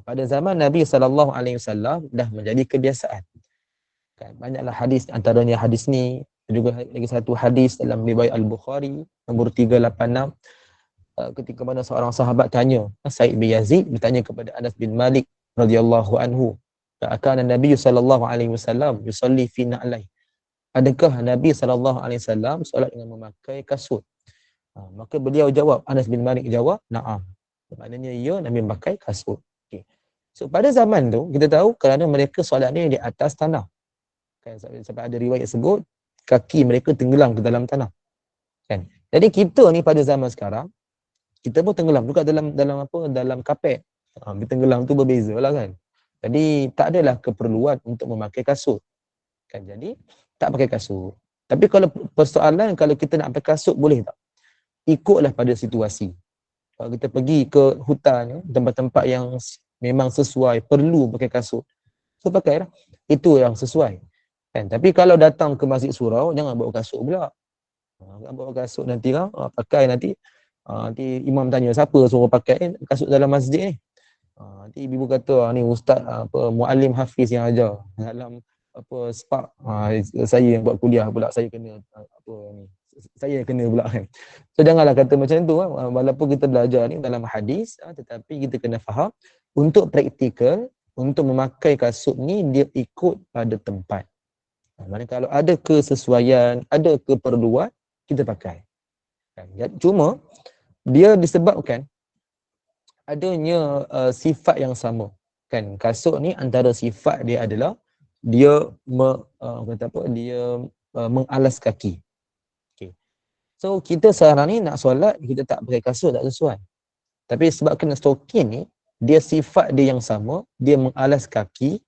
Speaker 1: pada zaman Nabi SAW dah menjadi kebiasaan. Kan, banyaklah hadis, antaranya hadis ni, juga lagi satu hadis dalam riwayat Al-Bukhari nombor 386, ketika mana seorang sahabat tanya, Sa'id bin Yazid bertanya kepada Anas bin Malik radhiyallahu anhu, "Kana Nabi sallallahu alaihi wasallam yusalli fi na'lai?" Adakah Nabi sallallahu alaihi wasallam solat dengan memakai kasut? Maka beliau jawab, Anas bin Malik jawab, "Na'am." Maknanya ya, Nabi memakai kasut. Okay. So pada zaman tu kita tahu kerana mereka solat ni di atas tanah. Kan, sampai ada riwayat sebut kaki mereka tenggelam ke dalam tanah. Kan. Jadi kita ni pada zaman sekarang kita pun tenggelam juga dalam kapet. Tenggelam tu berbezalah kan. Jadi tak adalah keperluan untuk memakai kasut. Kan, jadi tak pakai kasut. Tapi kalau persoalan kalau kita nak pakai kasut boleh tak? Ikutlah pada situasi. Kalau kita pergi ke hutan, tempat-tempat yang memang sesuai, perlu pakai kasut, so pakailah. Itu yang sesuai. Kan? Tapi kalau datang ke masjid surau, jangan bawa kasut pula. Jangan bawa kasut nanti lah, pakai nanti imam tanya, siapa suruh pakai kasut dalam masjid ni? Nanti ibu kata, ni ustaz muallim hafiz yang ajar dalam spark, saya yang buat kuliah pula, saya kena saya kena pula kan. So janganlah kata macam tu, walaupun kita belajar ni dalam hadis, tetapi kita kena faham untuk praktikal, untuk memakai kasut ni dia ikut pada tempat. Maksudnya kalau ada kesesuaian, ada keperluan, kita pakai. Cuma dia disebabkan adanya sifat yang sama. Kan, kasut ni antara sifat dia adalah dia mengalas kaki. Okay. So kita sekarang ni nak solat, kita tak pakai kasut tak sesuai. Tapi sebab kena stokin ni, dia sifat dia yang sama, dia mengalas kaki.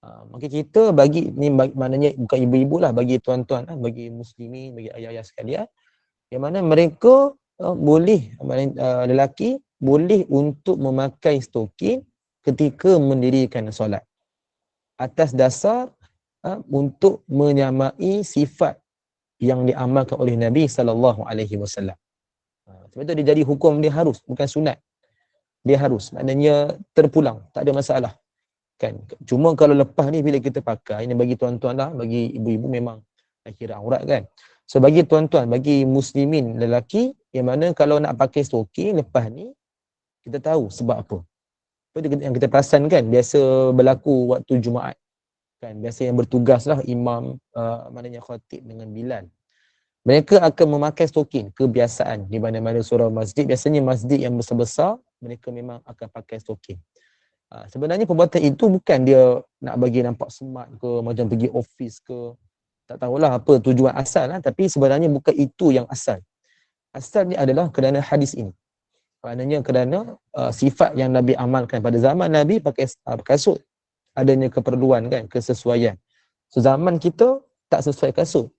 Speaker 1: Maka kita bagi ni, maknanya bukan ibu-ibu lah, bagi tuan-tuan lah, bagi muslimin, bagi ayah-ayah sekalian, yang mana mereka boleh, lelaki boleh untuk memakai stokin ketika mendirikan solat atas dasar untuk menyamai sifat yang diamalkan oleh Nabi SAW. Sebab itu dia jadi hukum, dia harus, bukan sunat. Dia harus, maknanya terpulang, tak ada masalah. Kan? Cuma kalau lepas ni bila kita pakai, ini bagi tuan-tuan lah, bagi ibu-ibu memang kira aurat kan. So bagi tuan-tuan, bagi muslimin lelaki, yang mana kalau nak pakai stoking lepas ni, kita tahu sebab apa. Yang kita perasan kan, biasa berlaku waktu Jumaat. Kan, biasa yang bertugas lah imam, maknanya khatib dengan Bilal. Mereka akan memakai stoking, kebiasaan di mana-mana surau masjid. Biasanya masjid yang besar-besar, mereka memang akan pakai stoking. Sebenarnya perbuatan itu bukan dia nak bagi nampak smart ke, macam pergi office ke, tak tahulah apa tujuan asal lah, tapi sebenarnya bukan itu yang asal. Asalnya adalah kerana hadis ini. Maknanya kerana sifat yang Nabi amalkan pada zaman Nabi pakai kasut, adanya keperluan kan, kesesuaian. So zaman kita tak sesuai kasut,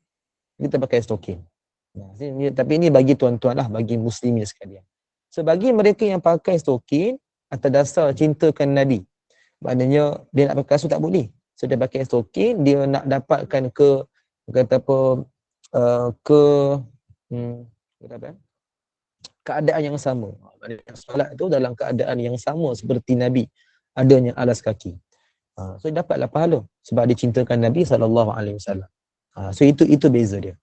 Speaker 1: kita pakai stoking. Tapi ini bagi tuan-tuan lah, bagi muslimin sekalian. So bagi mereka yang pakai stoking atas dasar cintakan Nabi, maknanya dia nak pakai kasut tak boleh. So dia pakai stokin, dia nak dapatkan kata apa, ke kata apa, keadaan yang sama. Maknanya solat tu dalam keadaan yang sama seperti Nabi, adanya alas kaki. So dia dapatlah pahala sebab dia cintakan Nabi SAW. So itu beza dia.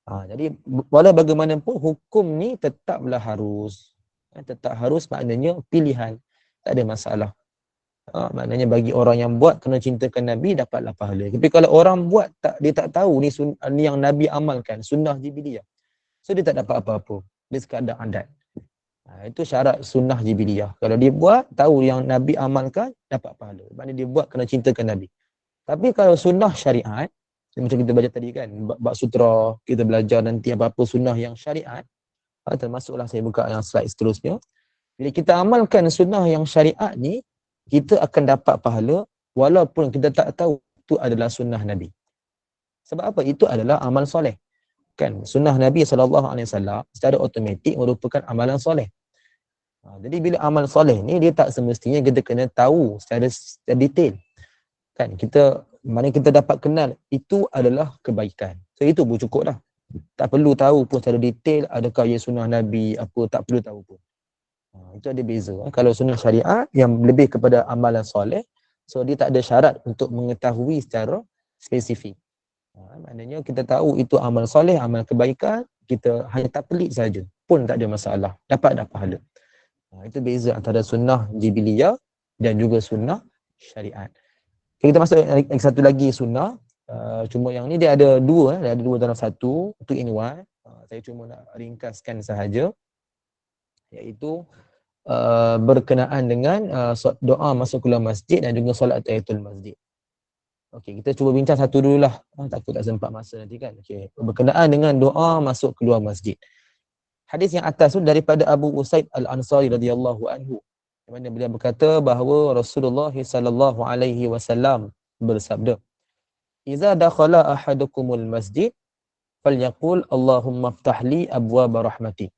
Speaker 1: Jadi walau bagaimanapun hukum ni tetaplah harus. Tetap harus maknanya pilihan. Tak ada masalah. Maknanya bagi orang yang buat kena cintakan Nabi dapatlah pahala. Tapi kalau orang buat dia tak tahu ni yang Nabi amalkan, sunnah jibiliyah. So dia tak dapat apa-apa. Dia sekadar adat. Itu syarat sunnah jibiliyah. Kalau dia buat, tahu yang Nabi amalkan, dapat pahala. Maknanya dia buat kena cintakan Nabi. Tapi kalau sunnah syariat, macam kita baca tadi kan, bab sutra, kita belajar nanti apa-apa sunnah yang syariat, termasuklah saya buka yang slide seterusnya. Bila kita amalkan sunnah yang syariat ni, kita akan dapat pahala walaupun kita tak tahu itu adalah sunnah Nabi. Sebab apa? Itu adalah amal soleh. Kan sunnah Nabi SAW secara automatik merupakan amalan soleh. Jadi bila amal soleh ni dia tak semestinya kita kena tahu secara detail. Kan mana kita dapat kenal itu adalah kebaikan. So itu pun cukup dah. Tak perlu tahu pun secara detail adakah ia sunnah Nabi apa, tak perlu tahu pun. Itu ada beza. Kalau sunnah syariat yang lebih kepada amalan soleh, so dia tak ada syarat untuk mengetahui secara spesifik. Maknanya kita tahu itu amal soleh, amal kebaikan, kita hanya tak pelik saja pun tak ada masalah, dapat pahala. Itu beza antara sunnah jibiliyah dan juga sunnah syariat. Kita masuk lagi satu lagi sunnah, cuma yang ni dia ada dua dalam satu, two in one. Saya cuma nak ringkaskan sahaja, iaitu berkenaan dengan doa masuk keluar masjid dan juga solat tahiyatul masjid. Okey, kita cuba bincang satu dululah. Takut tak sempat masa nanti kan. Okey, berkenaan dengan doa masuk keluar masjid. Hadis yang atas tu daripada Abu Usaid Al-Ansari radhiyallahu anhu. Di mana beliau berkata bahawa Rasulullah sallallahu alaihi wasallam bersabda, "Idza dakhala ahadukumul masjid falyaqul Allahumma iftah li abwaaba rahmatik.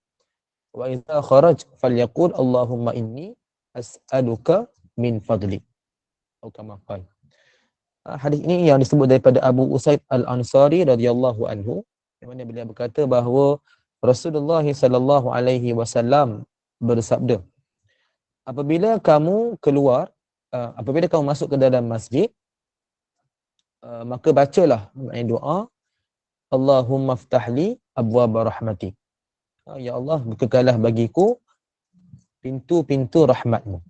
Speaker 1: Wa idza kharaj falyaqul Allahumma inni as'aluka min fadlik." Atau kama qala. Hadis ini yang disebut daripada Abu Usaid Al-Ansari radhiyallahu anhu, di mana beliau berkata bahawa Rasulullah sallallahu alaihi wasallam bersabda, apabila kamu masuk ke dalam masjid, maka bacalah doa Allahumma iftah li abwaaba rahmatik. Ya Allah, bukakanlah bagiku pintu-pintu rahmatmu.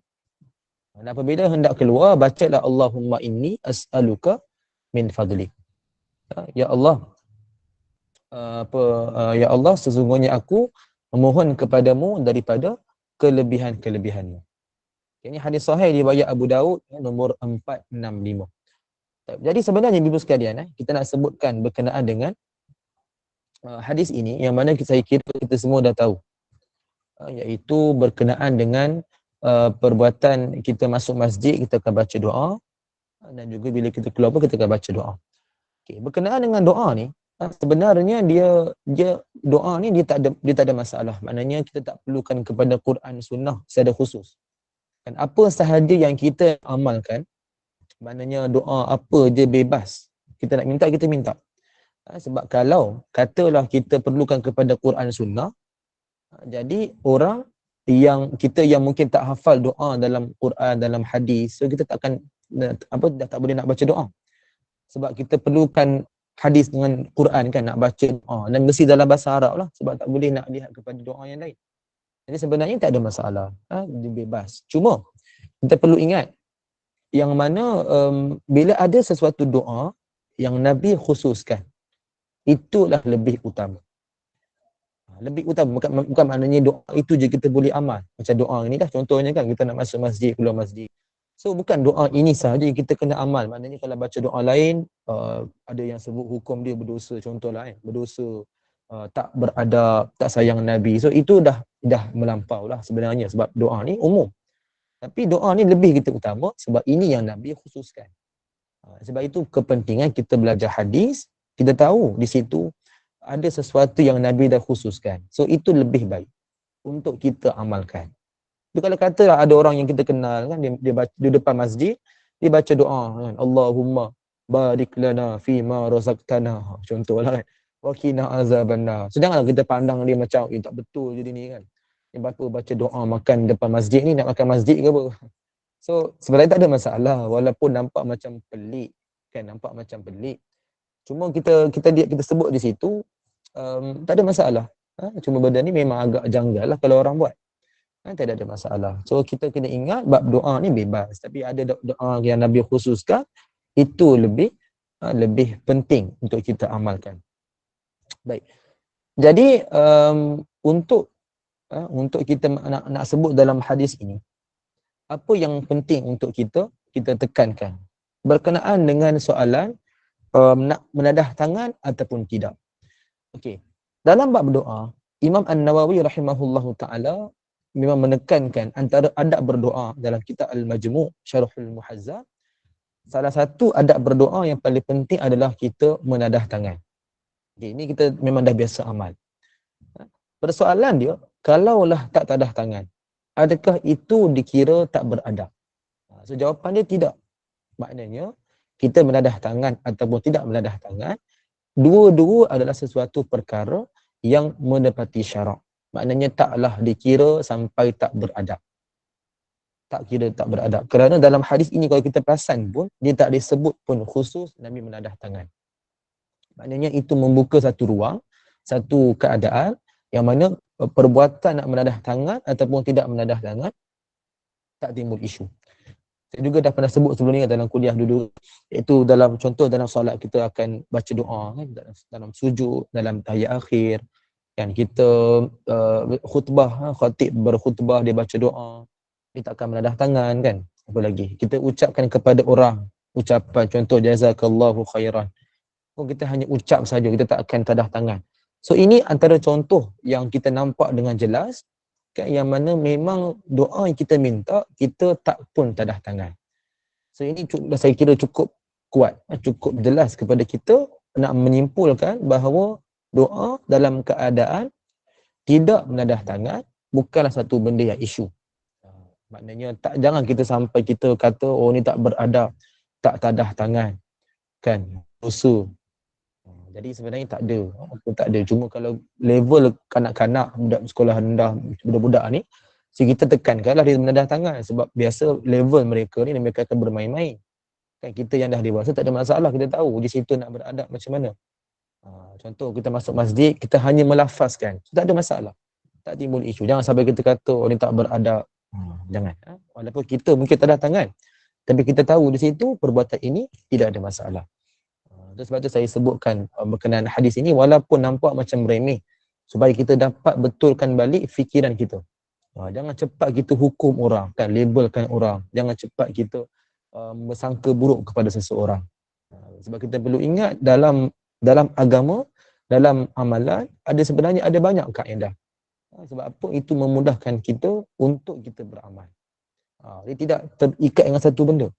Speaker 1: Dan apabila hendak keluar, bacalah Allahumma inni as'aluka min fadlik. Ya Allah, ya Allah, sesungguhnya aku memohon kepadamu daripada kelebihan-kelebihanmu. Ini hadis sahih riwayat Abu Daud nombor 465. Jadi sebenarnya ibu sekalian, kita nak sebutkan berkenaan dengan hadis ini yang mana saya kira kita semua dah tahu, iaitu berkenaan dengan perbuatan kita masuk masjid, kita akan baca doa, dan juga bila kita keluar pun kita akan baca doa. Okay. Berkenaan dengan doa ni, sebenarnya dia doa ni dia tak ada masalah. Maknanya kita tak perlukan kepada Quran sunnah secara khusus. Dan apa sahaja yang kita amalkan, maknanya doa apa je bebas. Kita nak minta, kita minta. Sebab kalau katalah kita perlukan kepada Quran sunnah, jadi orang yang mungkin tak hafal doa dalam Quran, dalam hadis, so kita tak tak boleh nak baca doa. Sebab kita perlukan hadis dengan Quran kan, nak baca doa, dan mesti dalam bahasa Arab lah, sebab tak boleh nak lihat kepada doa yang lain. Jadi sebenarnya tak ada masalah, dia bebas. Cuma kita perlu ingat yang mana bila ada sesuatu doa yang Nabi khususkan, itulah lebih utama. Lebih utama, bukan maknanya doa itu je kita boleh amal. Macam doa ni dah contohnya kan, kita nak masuk masjid, keluar masjid. So bukan doa ini sahaja kita kena amal. Maknanya kalau baca doa lain, ada yang sebut hukum dia berdosa, contohlah berdosa, tak beradab, tak sayang Nabi. So itu dah melampau lah sebenarnya, sebab doa ni umum. Tapi doa ni lebih kita utama sebab ini yang Nabi khususkan. Sebab itu kepentingan kita belajar hadis, kita tahu di situ ada sesuatu yang Nabi dah khususkan. So itu lebih baik untuk kita amalkan. Jadi kalau katalah ada orang yang kita kenal kan, dia depan masjid, dia baca doa kan, Allahumma barik lana fi ma razaqtana. Contohlah kan. Wa qina azabannar. So janganlah kita pandang dia macam tak betul je dia ni kan. Yang apa baca doa makan depan masjid ni, nak makan masjid ke apa? So sebenarnya tak ada masalah walaupun nampak macam pelik kan, nampak macam pelik. Cuma kita sebut di situ tak ada masalah. Cuma benda ni memang agak janggal lah kalau orang buat. Tak ada masalah. So kita kena ingat bab doa ni bebas, tapi ada doa yang Nabi khususkan itu lebih penting untuk kita amalkan. Baik. Jadi untuk kita nak sebut dalam hadis ini, apa yang penting untuk kita tekankan berkenaan dengan soalan nak menadah tangan ataupun tidak. Okey. Dalam bab doa, Imam An-Nawawi rahimahullahu taala memang menekankan antara adab berdoa dalam kitab Al-Majmu' Syarhul Muhazzab. Salah satu adab berdoa yang paling penting adalah kita menadah tangan. Okay, ini kita memang dah biasa amal. Persoalan dia, kalaulah tak tadah tangan, adakah itu dikira tak beradab? So jawapan dia tidak. Maknanya, kita menadah tangan ataupun tidak menadah tangan, dua-dua adalah sesuatu perkara yang menepati syarak. Maknanya taklah dikira sampai tak beradab. Tak kira tak beradab. Kerana dalam hadis ini kalau kita perasan pun, dia tak disebut pun khusus Nabi menadah tangan. Maknanya itu membuka satu ruang, satu keadaan yang mana perbuatan nak menadah tangan ataupun tidak menadah tangan tak timbul isu. Saya juga dah pernah sebut sebelum ni dalam kuliah dulu, iaitu dalam contoh dalam solat kita akan baca doa kan, dalam sujud, dalam tahiyat akhir kan, kita khutbah, khatib berkhutbah dia baca doa, dia tak akan menadah tangan kan. Apa lagi, kita ucapkan kepada orang ucapan contoh jazakallahu khairan, pun kita hanya ucap saja, kita tak akan tadah tangan. So ini antara contoh yang kita nampak dengan jelas kan, yang mana memang doa yang kita minta kita tak pun tadah tangan. So ini saya kira cukup kuat, cukup jelas kepada kita nak menyimpulkan bahawa doa dalam keadaan tidak menadah tangan bukanlah satu benda yang isu. Maknanya jangan kita sampai kita kata oh ni tak beradab, tak tadah tangan kan, dosa. Jadi sebenarnya tak ada. Cuma kalau level kanak-kanak, budak sekolah rendah, budak-budak ni, kita tekankanlah dia menadah tangan sebab biasa level mereka ni mereka akan bermain-main. Kan kita yang dah dewasa tak ada masalah, kita tahu di situ nak beradab macam mana. Contoh kita masuk masjid, kita hanya melafazkan, tak ada masalah. Tak timbul isu. Jangan sampai kita kata oh ni tak beradab. Jangan. Walaupun kita mungkin tadah tangan, tapi kita tahu di situ perbuatan ini tidak ada masalah. Sebab tu saya sebutkan berkenaan hadis ini walaupun nampak macam remeh, supaya kita dapat betulkan balik fikiran kita. Jangan cepat kita hukum orang, kan, labelkan orang. Jangan cepat kita bersangka buruk kepada seseorang. Sebab kita perlu ingat dalam agama, dalam amalan sebenarnya ada banyak kaedah. Sebab apa? Itu memudahkan kita untuk kita beramal. Dia tidak terikat dengan satu benda.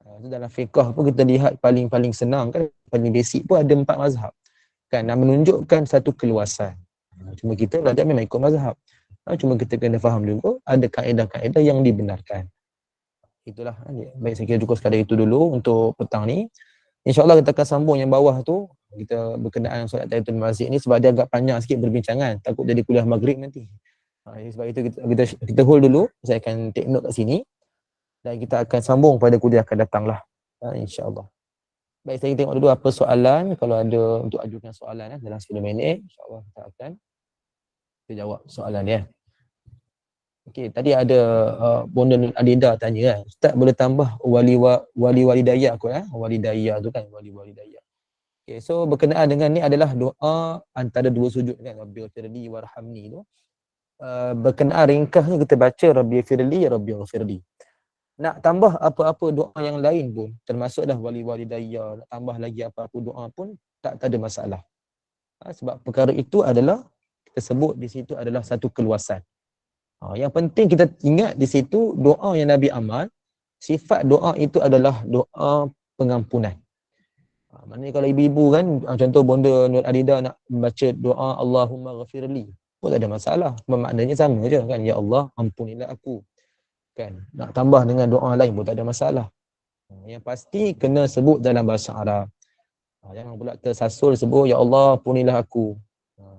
Speaker 1: Dalam fiqh pun kita lihat paling senang kan, paling basic pun ada 4 mazhab kan, nak menunjukkan satu keluasan. Cuma kita belajar memang ikut mazhab. Cuma kita kena faham juga ada kaedah-kaedah yang dibenarkan. Itulah. Baik, saya kira cukup sekadar itu dulu untuk petang ni. InsyaAllah kita akan sambung yang bawah tu, kita berkenaan solat tahiyatul masjid ni sebab dia agak panjang sikit berbincangan, takut jadi kuliah maghrib nanti. Sebab itu kita hold dulu, saya akan take note kat sini. Dan kita akan sambung pada kuliah akan datang lah, insyaAllah. Baik, saya tengok dulu apa soalan. Kalau ada untuk ajukan soalan dalam 10 minit, insyaAllah kita akan jawab soalan dia. Okey, tadi ada Bonda Nur Adida tanya kan, Ustaz boleh tambah wali daya aku wali daya tu kan, wali daya. Okey, so berkenaan dengan ni adalah doa antara dua sujud kan, Rabbighfirli warhamni tu. Berkenaan ringkasnya kita baca Rabbighfirli Rabbighfirli. Nak tambah apa-apa doa yang lain pun, termasuklah wali daya, nak tambah lagi apa-apa doa pun tak ada masalah. Sebab perkara itu adalah kita sebut di situ adalah satu keluasan. Yang penting kita ingat di situ doa yang Nabi amal, sifat doa itu adalah doa pengampunan. Maknanya kalau ibu-ibu kan, contoh Bonda Nur Adida nak baca doa Allahumma ghafirli, pun tak ada masalah. Maknanya sama je kan, ya Allah ampunilah aku. Kan, nak tambah dengan doa lain pun tak ada masalah. Yang pasti kena sebut dalam bahasa Arab. Jangan pula tersasul sebut, ya Allah ampunilah aku.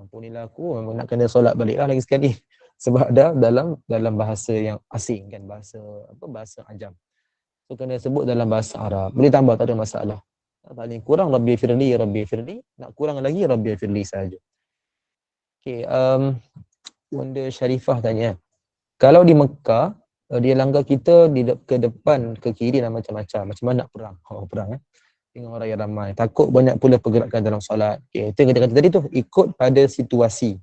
Speaker 1: Ampunilah aku, memang nak kena solat baliklah lagi sekali. Sebab dah dalam bahasa yang asing kan, bahasa ajam. So kena sebut dalam bahasa Arab. Boleh tambah, tak ada masalah. Paling kurang Rabbi firli, Rabbi firli. Nak kurang lagi Rabbi firli saja. Okay, Bunda Syarifah tanya, kalau di Mekah, dia langgar kita ke depan, ke kiri dan macam-macam. Macam mana nak perang? Perang dengan orang yang ramai. Takut banyak pula pergerakan dalam solat. Okay, itu yang kita kata tadi tu, ikut pada situasi.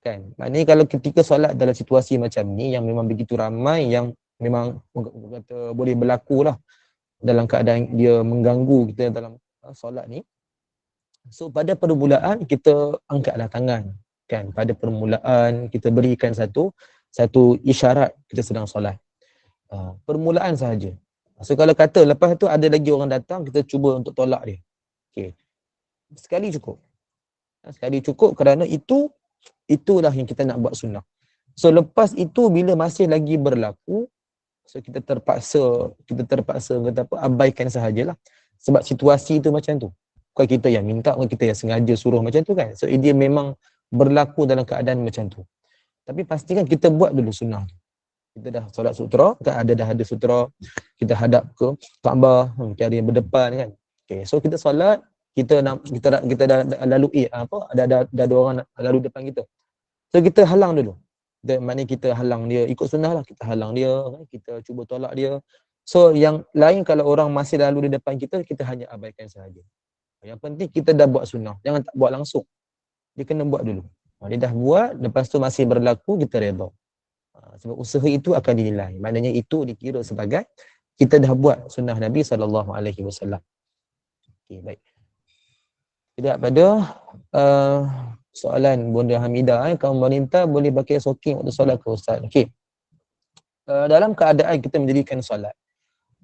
Speaker 1: Kan? Maknanya kalau ketika solat dalam situasi macam ni, yang memang begitu ramai, yang memang kata boleh berlaku lah dalam keadaan dia mengganggu kita dalam solat ni. So pada permulaan kita angkatlah tangan. Kan? Pada permulaan kita berikan satu isyarat kita sedang solat. Permulaan sahaja. So kalau kata lepas tu ada lagi orang datang, kita cuba untuk tolak dia. Okay. Sekali cukup. Sekali cukup kerana itulah yang kita nak buat sunnah. So lepas itu bila masih lagi berlaku, so kita terpaksa kata apa, abaikan sahajalah. Sebab situasi tu macam tu. Bukan kita yang minta, bukan kita yang sengaja suruh macam tu kan. So dia memang berlaku dalam keadaan macam tu. Tapi pastikan kita buat dulu sunnah. Kita dah solat sutra, kan dah ada sutra, kita hadap ke Kaabah, ada yang berdepan kan. Okay, so kita solat, kita dah lalui ada orang lalu depan kita. So kita halang dulu. Maknanya kita halang dia, ikut sunnah lah, kita halang dia, kita cuba tolak dia. So yang lain kalau orang masih lalu di depan kita, kita hanya abaikan sahaja. Yang penting kita dah buat sunnah, jangan tak buat langsung. Dia kena buat dulu. Dia dah buat, lepas tu masih berlaku, kita redha. Sebab usaha itu akan dinilai. Maknanya itu dikira sebagai kita dah buat sunnah Nabi SAW. Okey, baik. Tidak pada soalan Bunda Hamidah, kaum wanita boleh pakai soking waktu solat ke Ustaz? Okey. Dalam keadaan kita mendirikan solat,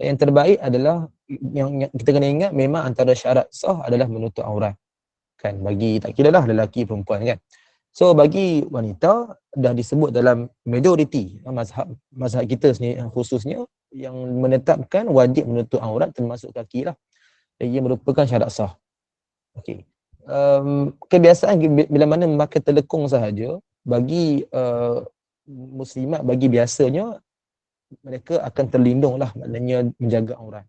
Speaker 1: yang terbaik adalah yang kita kena ingat, memang antara syarat sah adalah menutup aurat. Kan, bagi tak kira lah lelaki perempuan kan. So bagi wanita dah disebut dalam majoriti mazhab kita sendiri khususnya yang menetapkan wajib menutup aurat termasuk kaki lah. Ia merupakan syarat sah. Okey. Kebiasaan bila mana memakai telekung sahaja bagi muslimat, bagi biasanya mereka akan terlindung lah, maknanya menjaga aurat.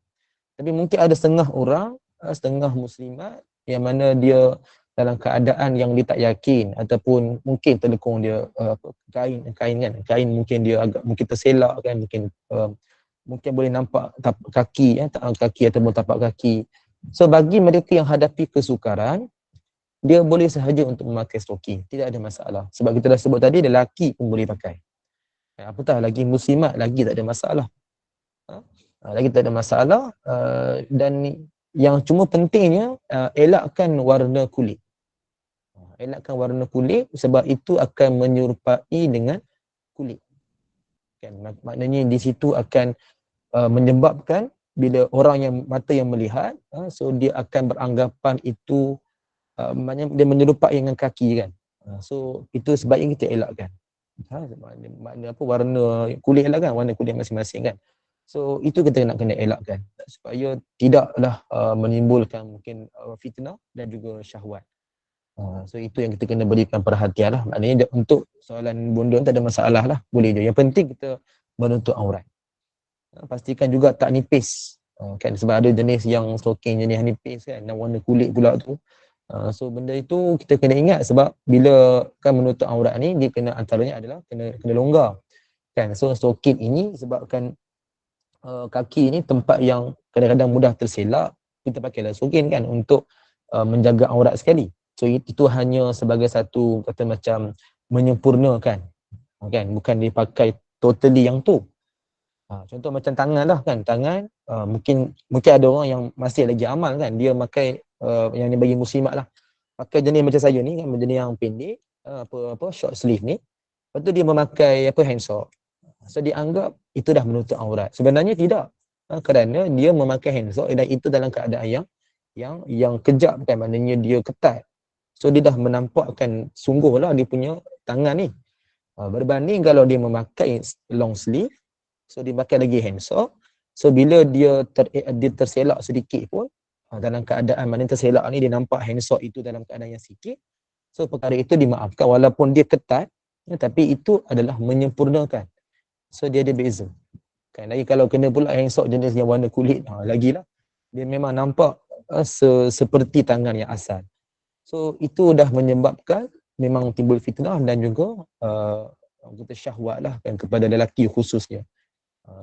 Speaker 1: Tapi mungkin ada setengah muslimat yang mana dia dalam keadaan yang dia tak yakin, ataupun mungkin telekung dia kain mungkin dia mungkin terselak kan, mungkin boleh nampak tapak kaki ataupun tapak kaki. So bagi mereka yang hadapi kesukaran, dia boleh sahaja untuk memakai stoking, tidak ada masalah. Sebab kita dah sebut tadi, lelaki pun boleh pakai. Apatah lagi muslimat, lagi tak ada masalah. Lagi tak ada masalah. Dan yang cuma pentingnya elakkan warna kulit. Elakkan warna kulit sebab itu akan menyerupai dengan kulit. Kan, maknanya di situ akan menyebabkan bila orang yang mata yang melihat, so dia akan beranggapan itu maknanya dia menyerupai dengan kaki kan. So itu sebabnya kita elakkan. Makna apa, warna kulit lah kan, warna kulit masing-masing kan. So itu kita nak kena elakkan supaya tidaklah menimbulkan mungkin fitnah dan juga syahwat. So itu yang kita kena berikan perhatian lah. Maknanya untuk soalan bunda tak ada masalah lah, boleh je. Yang penting kita menutup aurat. Pastikan juga tak nipis. Kan sebab ada jenis yang stoking jenis nipis kan, dan warna kulit pula tu. So benda itu kita kena ingat sebab bila kan menutup aurat ni, dia kena antaranya adalah kena longgar. Kan, so stoking ini sebabkan kaki ni tempat yang kadang-kadang mudah terselak, kita pakailah stoking kan untuk menjaga aurat sekali. So itu hanya sebagai satu kata macam menyempurnakan kan, bukan dipakai totally yang tu. Contoh macam tangan lah kan, tangan mungkin ada orang yang masih lagi amal kan, dia pakai yang ni bagi muslimat lah, pakai jenis macam saya ni kan, jenis yang pendek, short sleeve ni, lepas tu dia memakai handsock. So dianggap itu dah menutup aurat. Sebenarnya tidak, kerana dia memakai handsock dan itu dalam keadaan yang kejap kan, maknanya dia ketat. So dia dah menampakkan sungguhlah dia punya tangan ni. Berbanding kalau dia memakai long sleeve, so dia pakai lagi handsock, So bila dia terselak sedikit pun, dalam keadaan mana terselak ni dia nampak hand sock itu dalam keadaan yang sikit, so perkara itu dimaafkan walaupun dia ketat, tapi itu adalah menyempurnakan. So dia ada beza. Kan lagi kalau kena pula hand sock jenis yang warna kulit, lagilah dia memang nampak seperti tangan yang asal. So itu dah menyebabkan memang timbul fitnah dan juga kita syahwat lah kan kepada lelaki khususnya.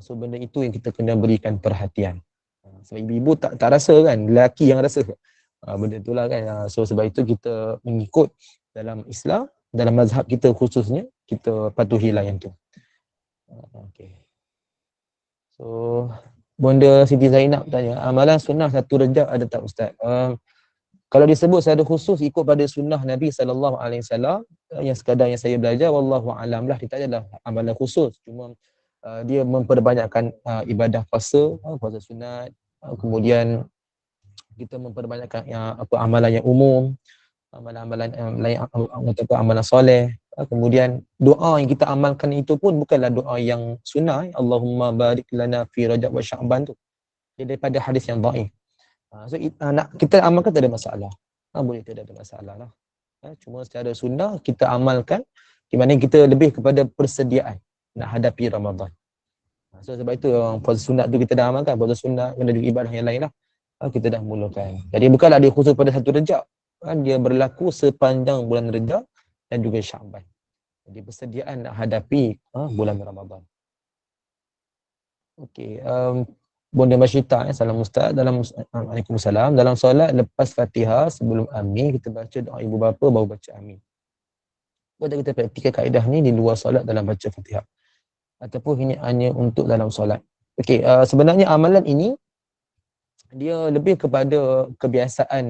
Speaker 1: So benda itu yang kita kena berikan perhatian. Sebab ibu-ibu tak rasa kan, lelaki yang rasa. Benda itulah kan. So sebab itu kita mengikut dalam Islam, dalam mazhab kita khususnya, kita patuhilah yang tu. Okay. So Bonda Siti Zainab tanya, amalan sunnah satu rejab ada tak Ustaz? Kalau disebut secara khusus ikut pada sunnah Nabi SAW, yang sekadar yang saya belajar, wallahu alam lah, dia tak adalah amalan khusus. Cuma dia memperbanyakkan ibadah puasa sunat, kemudian kita memperbanyakkan amalan yang umum, amalan-amalan lain ataupun amalan soleh. Kemudian doa yang kita amalkan itu pun bukanlah doa yang sunnah, Allahumma barik lana fi Rajab wa Sya'ban tu. Dia daripada hadis yang dhaif. So nak kita amalkan tak ada masalah. Boleh tidak ada masalah lah. Cuma secara sunnah kita amalkan di mana kita lebih kepada persediaan nak hadapi Ramadan. So sebab itu puasa sunat tu kita dah amalkan, puasa sunat dan juga ibadah yang lain lah. Kita dah mulakan. Jadi bukanlah dia khusus pada satu Rejab. Dia berlaku sepanjang bulan Rejab dan juga Sya'ban. Jadi persediaan nak hadapi bulan Ramadan. Okey, Bonda Masyita, salam Ustaz. Waalaikumsalam. Dalam solat lepas Fatihah sebelum amin kita baca doa ibu bapa baru baca amin. Boleh kita praktikkan kaedah ni di luar solat dalam baca Fatihah ataupun ini hanya untuk dalam solat? Okey, sebenarnya amalan ini dia lebih kepada kebiasaan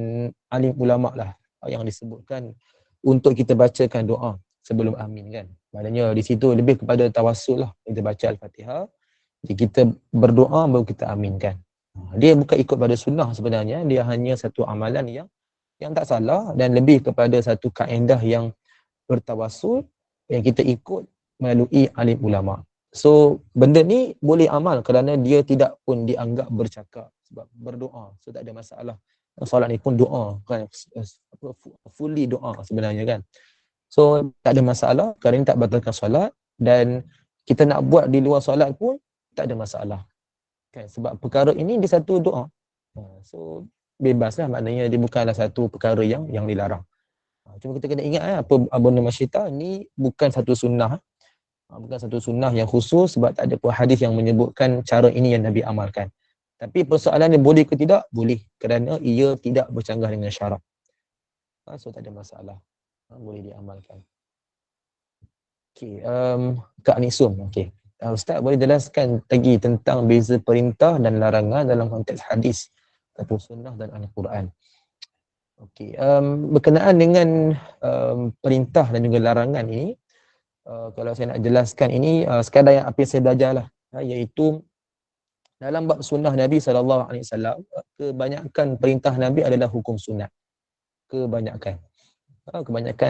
Speaker 1: alim ulama lah yang disebutkan untuk kita bacakan doa sebelum amin kan. Maknanya di situ lebih kepada tawassul lah. Kita baca Al-Fatihah, jadi kita berdoa baru kita aminkan. Dia bukan ikut pada sunnah sebenarnya, dia hanya satu amalan yang tak salah dan lebih kepada satu kaedah yang bertawassul yang kita ikut melalui alim ulama. So benda ni boleh amal kerana dia tidak pun dianggap bercakap sebab berdoa. So tak ada masalah. Solat ni pun doa kan, fully doa sebenarnya kan. So tak ada masalah kerana tak batalkan solat dan kita nak buat di luar solat pun tak ada masalah. Kan sebab perkara ini dia satu doa. So bebaslah, maknanya dia bukanlah satu perkara yang dilarang. Cuma kita kena ingat apa Bonda Masyita ni bukan satu sunnah. Bukan satu sunnah yang khusus sebab tak ada pun hadis yang menyebutkan cara ini yang Nabi amalkan. Tapi persoalan dia boleh ke tidak? Boleh, kerana ia tidak bercanggah dengan syarak. So tak ada masalah. Boleh diamalkan. Okey, Kak Nisum. Okey. Ustaz boleh jelaskan lagi tentang beza perintah dan larangan dalam konteks hadis atau sunnah dan Al-Quran. Okey, berkenaan dengan perintah dan juga larangan ini, kalau saya nak jelaskan ini sekadar yang apa yang saya belajar lah, iaitu dalam bab sunnah Nabi SAW, kebanyakan perintah Nabi adalah hukum sunat. Kebanyakan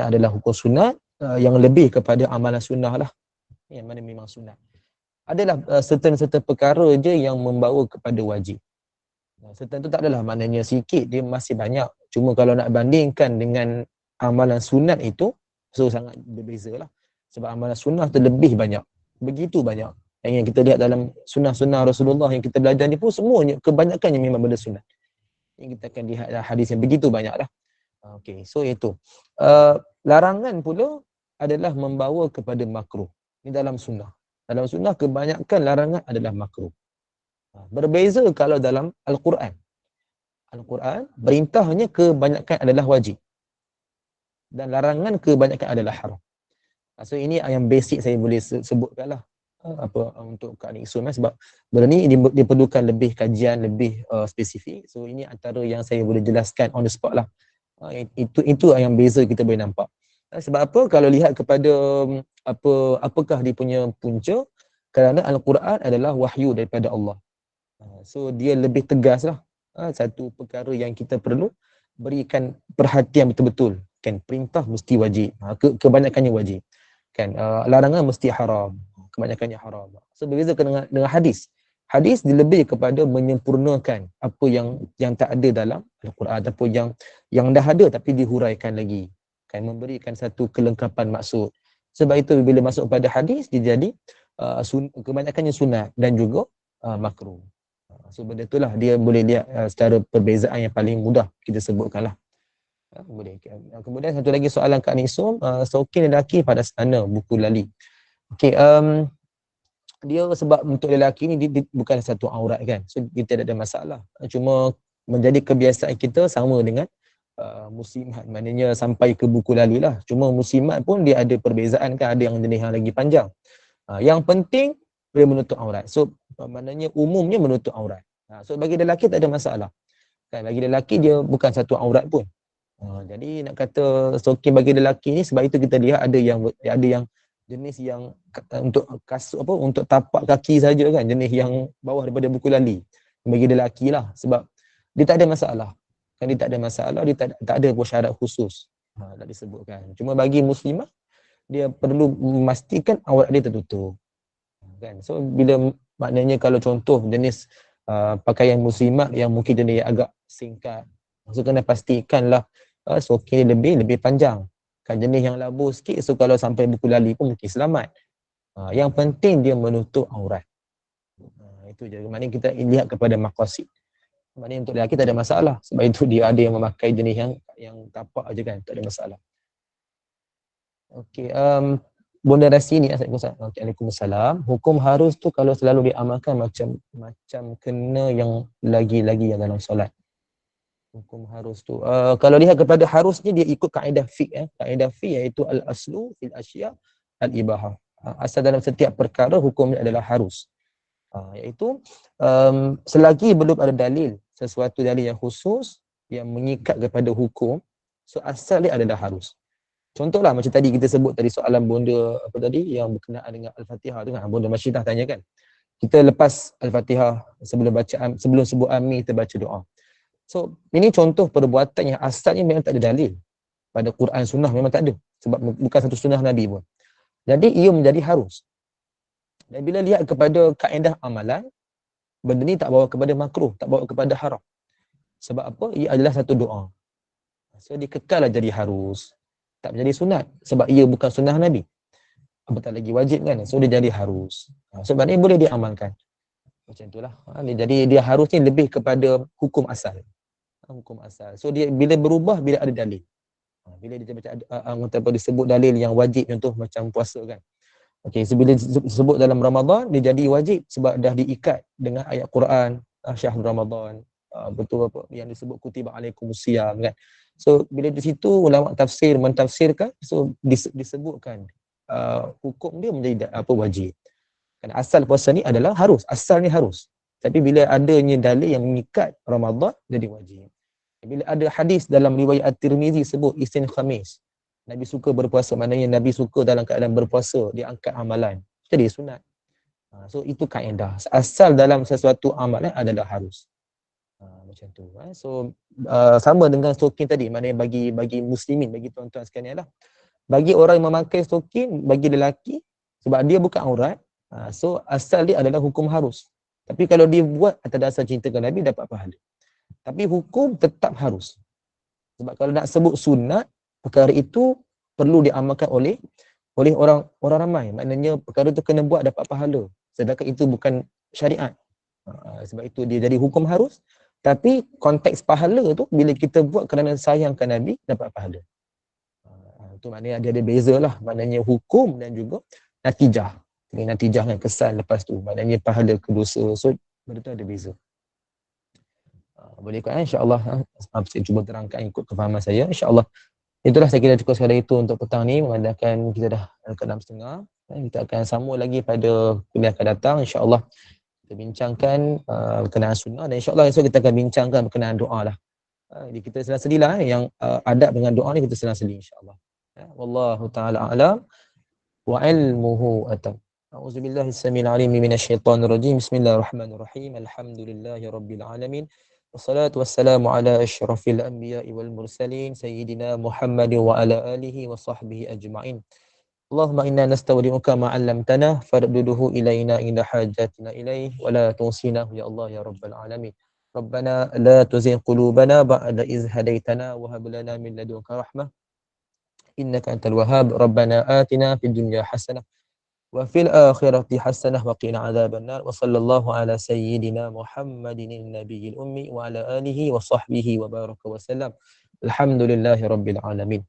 Speaker 1: adalah hukum sunat, yang lebih kepada amalan sunnah lah, yang mana memang sunat. Adalah certain perkara je yang membawa kepada wajib. Certain tu tak adalah maknanya sikit, dia masih banyak. Cuma kalau nak bandingkan dengan amalan sunat itu, so sangat berbeza lah. Sebab amalan sunnah tu lebih banyak. Begitu banyak. Yang kita lihat dalam sunnah-sunnah Rasulullah yang kita belajar ni pun semuanya, kebanyakannya memang benda sunat. Yang kita akan lihat hadis yang begitu banyak lah. Okey, so itu. Larangan pula adalah membawa kepada makruh. Ini dalam sunnah. Dalam sunnah kebanyakan larangan adalah makruh. Berbeza kalau dalam Al-Quran. Al-Quran perintahnya kebanyakan adalah wajib. Dan larangan kebanyakan adalah haram. So ini yang basic saya boleh sebutkan lah untuk Kak Niksun sebab benda ni diperlukan lebih kajian, lebih spesifik. So ini antara yang saya boleh jelaskan on the spot lah. Itu yang beza kita boleh nampak. Sebab apa? Kalau lihat kepada apakah dia punya punca, kerana Al-Quran adalah wahyu daripada Allah. So dia lebih tegas lah. Satu perkara yang kita perlu berikan perhatian betul-betul. Kan perintah mesti wajib. Kebanyakannya wajib. Kan larangan mesti haram. Kebanyakannya haram. So berbeza dengan hadis. Hadis dia lebih kepada menyempurnakan apa yang tak ada dalam Al-Quran ataupun yang dah ada tapi dihuraikan lagi. Kan memberikan satu kelengkapan maksud. Sebab itu bila masuk pada hadis dia jadi kebanyakannya sunat dan juga makruh. So benda itulah dia boleh lihat secara perbezaan yang paling mudah kita sebutkanlah. Boleh. Kemudian satu lagi soalan Kak Nisum, stalking lelaki pada sana buku lali. Okey, dia sebab untuk lelaki ni dia bukan satu aurat kan. So kita tak ada masalah. Cuma menjadi kebiasaan kita sama dengan muslimat, maknanya sampai ke buku lali lah. Cuma muslimat pun dia ada perbezaan kan, ada yang jenis yang lagi panjang. Yang penting dia menutup aurat. So maknanya umumnya menutup aurat. So bagi lelaki tak ada masalah. Kan bagi lelaki dia bukan satu aurat pun. Jadi nak kata stalking bagi lelaki ni sebab itu kita lihat ada yang jenis yang untuk kasut apa untuk tapak kaki saja kan, jenis yang bawah daripada buku lali. Bagi lelaki lah sebab dia tak ada masalah. Kan dia tak ada masalah, dia tak ada syarat khusus. Tak disebutkan. Cuma bagi muslimah dia perlu memastikan aurat dia tertutup. Kan. So bila maknanya kalau contoh jenis pakaian muslimat yang mungkin jenis agak singkat, so kena pastikanlah stalking dia lebih panjang. Kan jenis yang labuh sikit, so kalau sampai buku lali pun mungkin selamat. Yang penting dia menutup aurat. Itu je. Maknanya kita lihat kepada maqasid. Maknanya untuk lelaki tak ada masalah. Sebab itu dia ada yang memakai jenis yang tapak aja kan, tak ada masalah. Okey, Bunda Rasini, Waalaikumsalam. Hukum harus tu kalau selalu diamalkan macam kena yang lagi-lagi yang dalam solat. Hukum harus tu. Kalau lihat kepada harusnya dia ikut kaedah fiqh. Kaedah fiqh iaitu al-aslu fil asya al-ibahah. Asal dalam setiap perkara hukumnya adalah harus. Iaitu selagi belum ada dalil, sesuatu dalil yang khusus yang mengikat kepada hukum, so asal dia adalah harus. Contohlah macam tadi kita sebut tadi soalan bonda apa tadi yang berkenaan dengan Al-Fatihah tu kan. Bonda Masyidah tanya kan. Kita lepas Al-Fatihah sebelum sebut amin kita baca doa. So, ini contoh perbuatan yang asalnya memang tak ada dalil. Pada Quran sunnah memang tak ada. Sebab bukan satu sunnah Nabi pun. Jadi, ia menjadi harus. Dan bila lihat kepada kaedah amalan, benda ni tak bawa kepada makruh, tak bawa kepada haram. Sebab apa? Ia adalah satu doa. So, dia kekallah jadi harus. Tak menjadi sunat. Sebab ia bukan sunnah Nabi. Apatah lagi wajib kan? So, dia jadi harus. Sebab ni boleh diamalkan. Macam itulah. Jadi, dia harusnya lebih kepada hukum asal. Hukum asal. So dia bila berubah bila ada dalil. Bila dia baca disebut dalil yang wajib, contoh macam puasa kan. Okey, so bila disebut dalam Ramadan dia jadi wajib sebab dah diikat dengan ayat Quran, syahrul Ramadan. Betul apa yang disebut kutiba alaikumusiyam kan. So bila di situ ulama tafsir mentafsirkan, so disebutkan hukum dia menjadi wajib. Kan asal puasa ni adalah harus, asalnya harus. Tapi bila adanya dalil yang mengikat Ramadan jadi wajib. Bila ada hadis dalam riwayat At-Tirmizi sebut Isnin Khamis, Nabi suka berpuasa, maknanya Nabi suka dalam keadaan berpuasa, dia angkat amalan. Jadi sunat. So itu kaedah. Asal dalam sesuatu amalan adalah harus. Macam tu. So sama dengan stalking tadi, maknanya bagi muslimin, bagi tuan-tuan sekalian lah. Bagi orang yang memakai stalking, bagi lelaki, sebab dia bukan aurat, so asal dia adalah hukum harus. Tapi kalau dia buat atas dasar cinta ke Nabi, dapat pahala. Tapi hukum tetap harus. Sebab kalau nak sebut sunat, perkara itu perlu diamalkan oleh orang ramai. Maknanya perkara itu kena buat dapat pahala. Sedangkan itu bukan syariat. Sebab itu dia jadi hukum harus. Tapi konteks pahala tu bila kita buat kerana sayangkan Nabi, dapat pahala. Itu maknanya ada beza lah. Maknanya hukum dan juga natijah. Natijah kan kesan lepas tu. Maknanya pahala ke dosa. So benda tu ada beza. Boleh ikut insya-Allah. Saya cuba terangkan ikut kefahaman saya insya-Allah. Itulah saya kira cukup sekadar itu untuk petang ni, mengadakan kita dah ke 6.30. Kita akan sambung lagi pada kuliah akan datang insya-Allah. Kita bincangkan berkenaan sunnah dan insya-Allah esok kita akan bincangkan berkenaan doa lah. Jadi kita selang-selilah yang adab dengan doa ni kita selang-seli insya-Allah. Wallahu taala a'lam wa ilmuhu atam. A'udzubillahi as-sami'il 'alim minasyaitonir rajim. Bismillahirrahmanirrahim. Alhamdulillahirabbil alamin. Wassalatu wassalamu ala asyrafil anbiya'i wal mursalin sayyidina Muhammad wa ala alihi wa sahbihi ajma'in. Allahumma inna nastaudi'uka ma 'allamtana farduduhu ilaina inda hajatina ilaih wa la tunsinahu ya Allah ya rabbal alamin. Rabbana la tuzigh qulubana ba'da idh hadaitana wa hab lana min ladunka rahmah innaka antal wahhab. Rabbana atina fid dunya hasanah wa fil akhirati hasanah wa qina adzabannar. Wa sallallahu ala sayyidina Muhammadin nabiyil ummi wa ala alihi wa sahbihi wa baraka wa sallam. Alhamdulillahi rabbil alamin.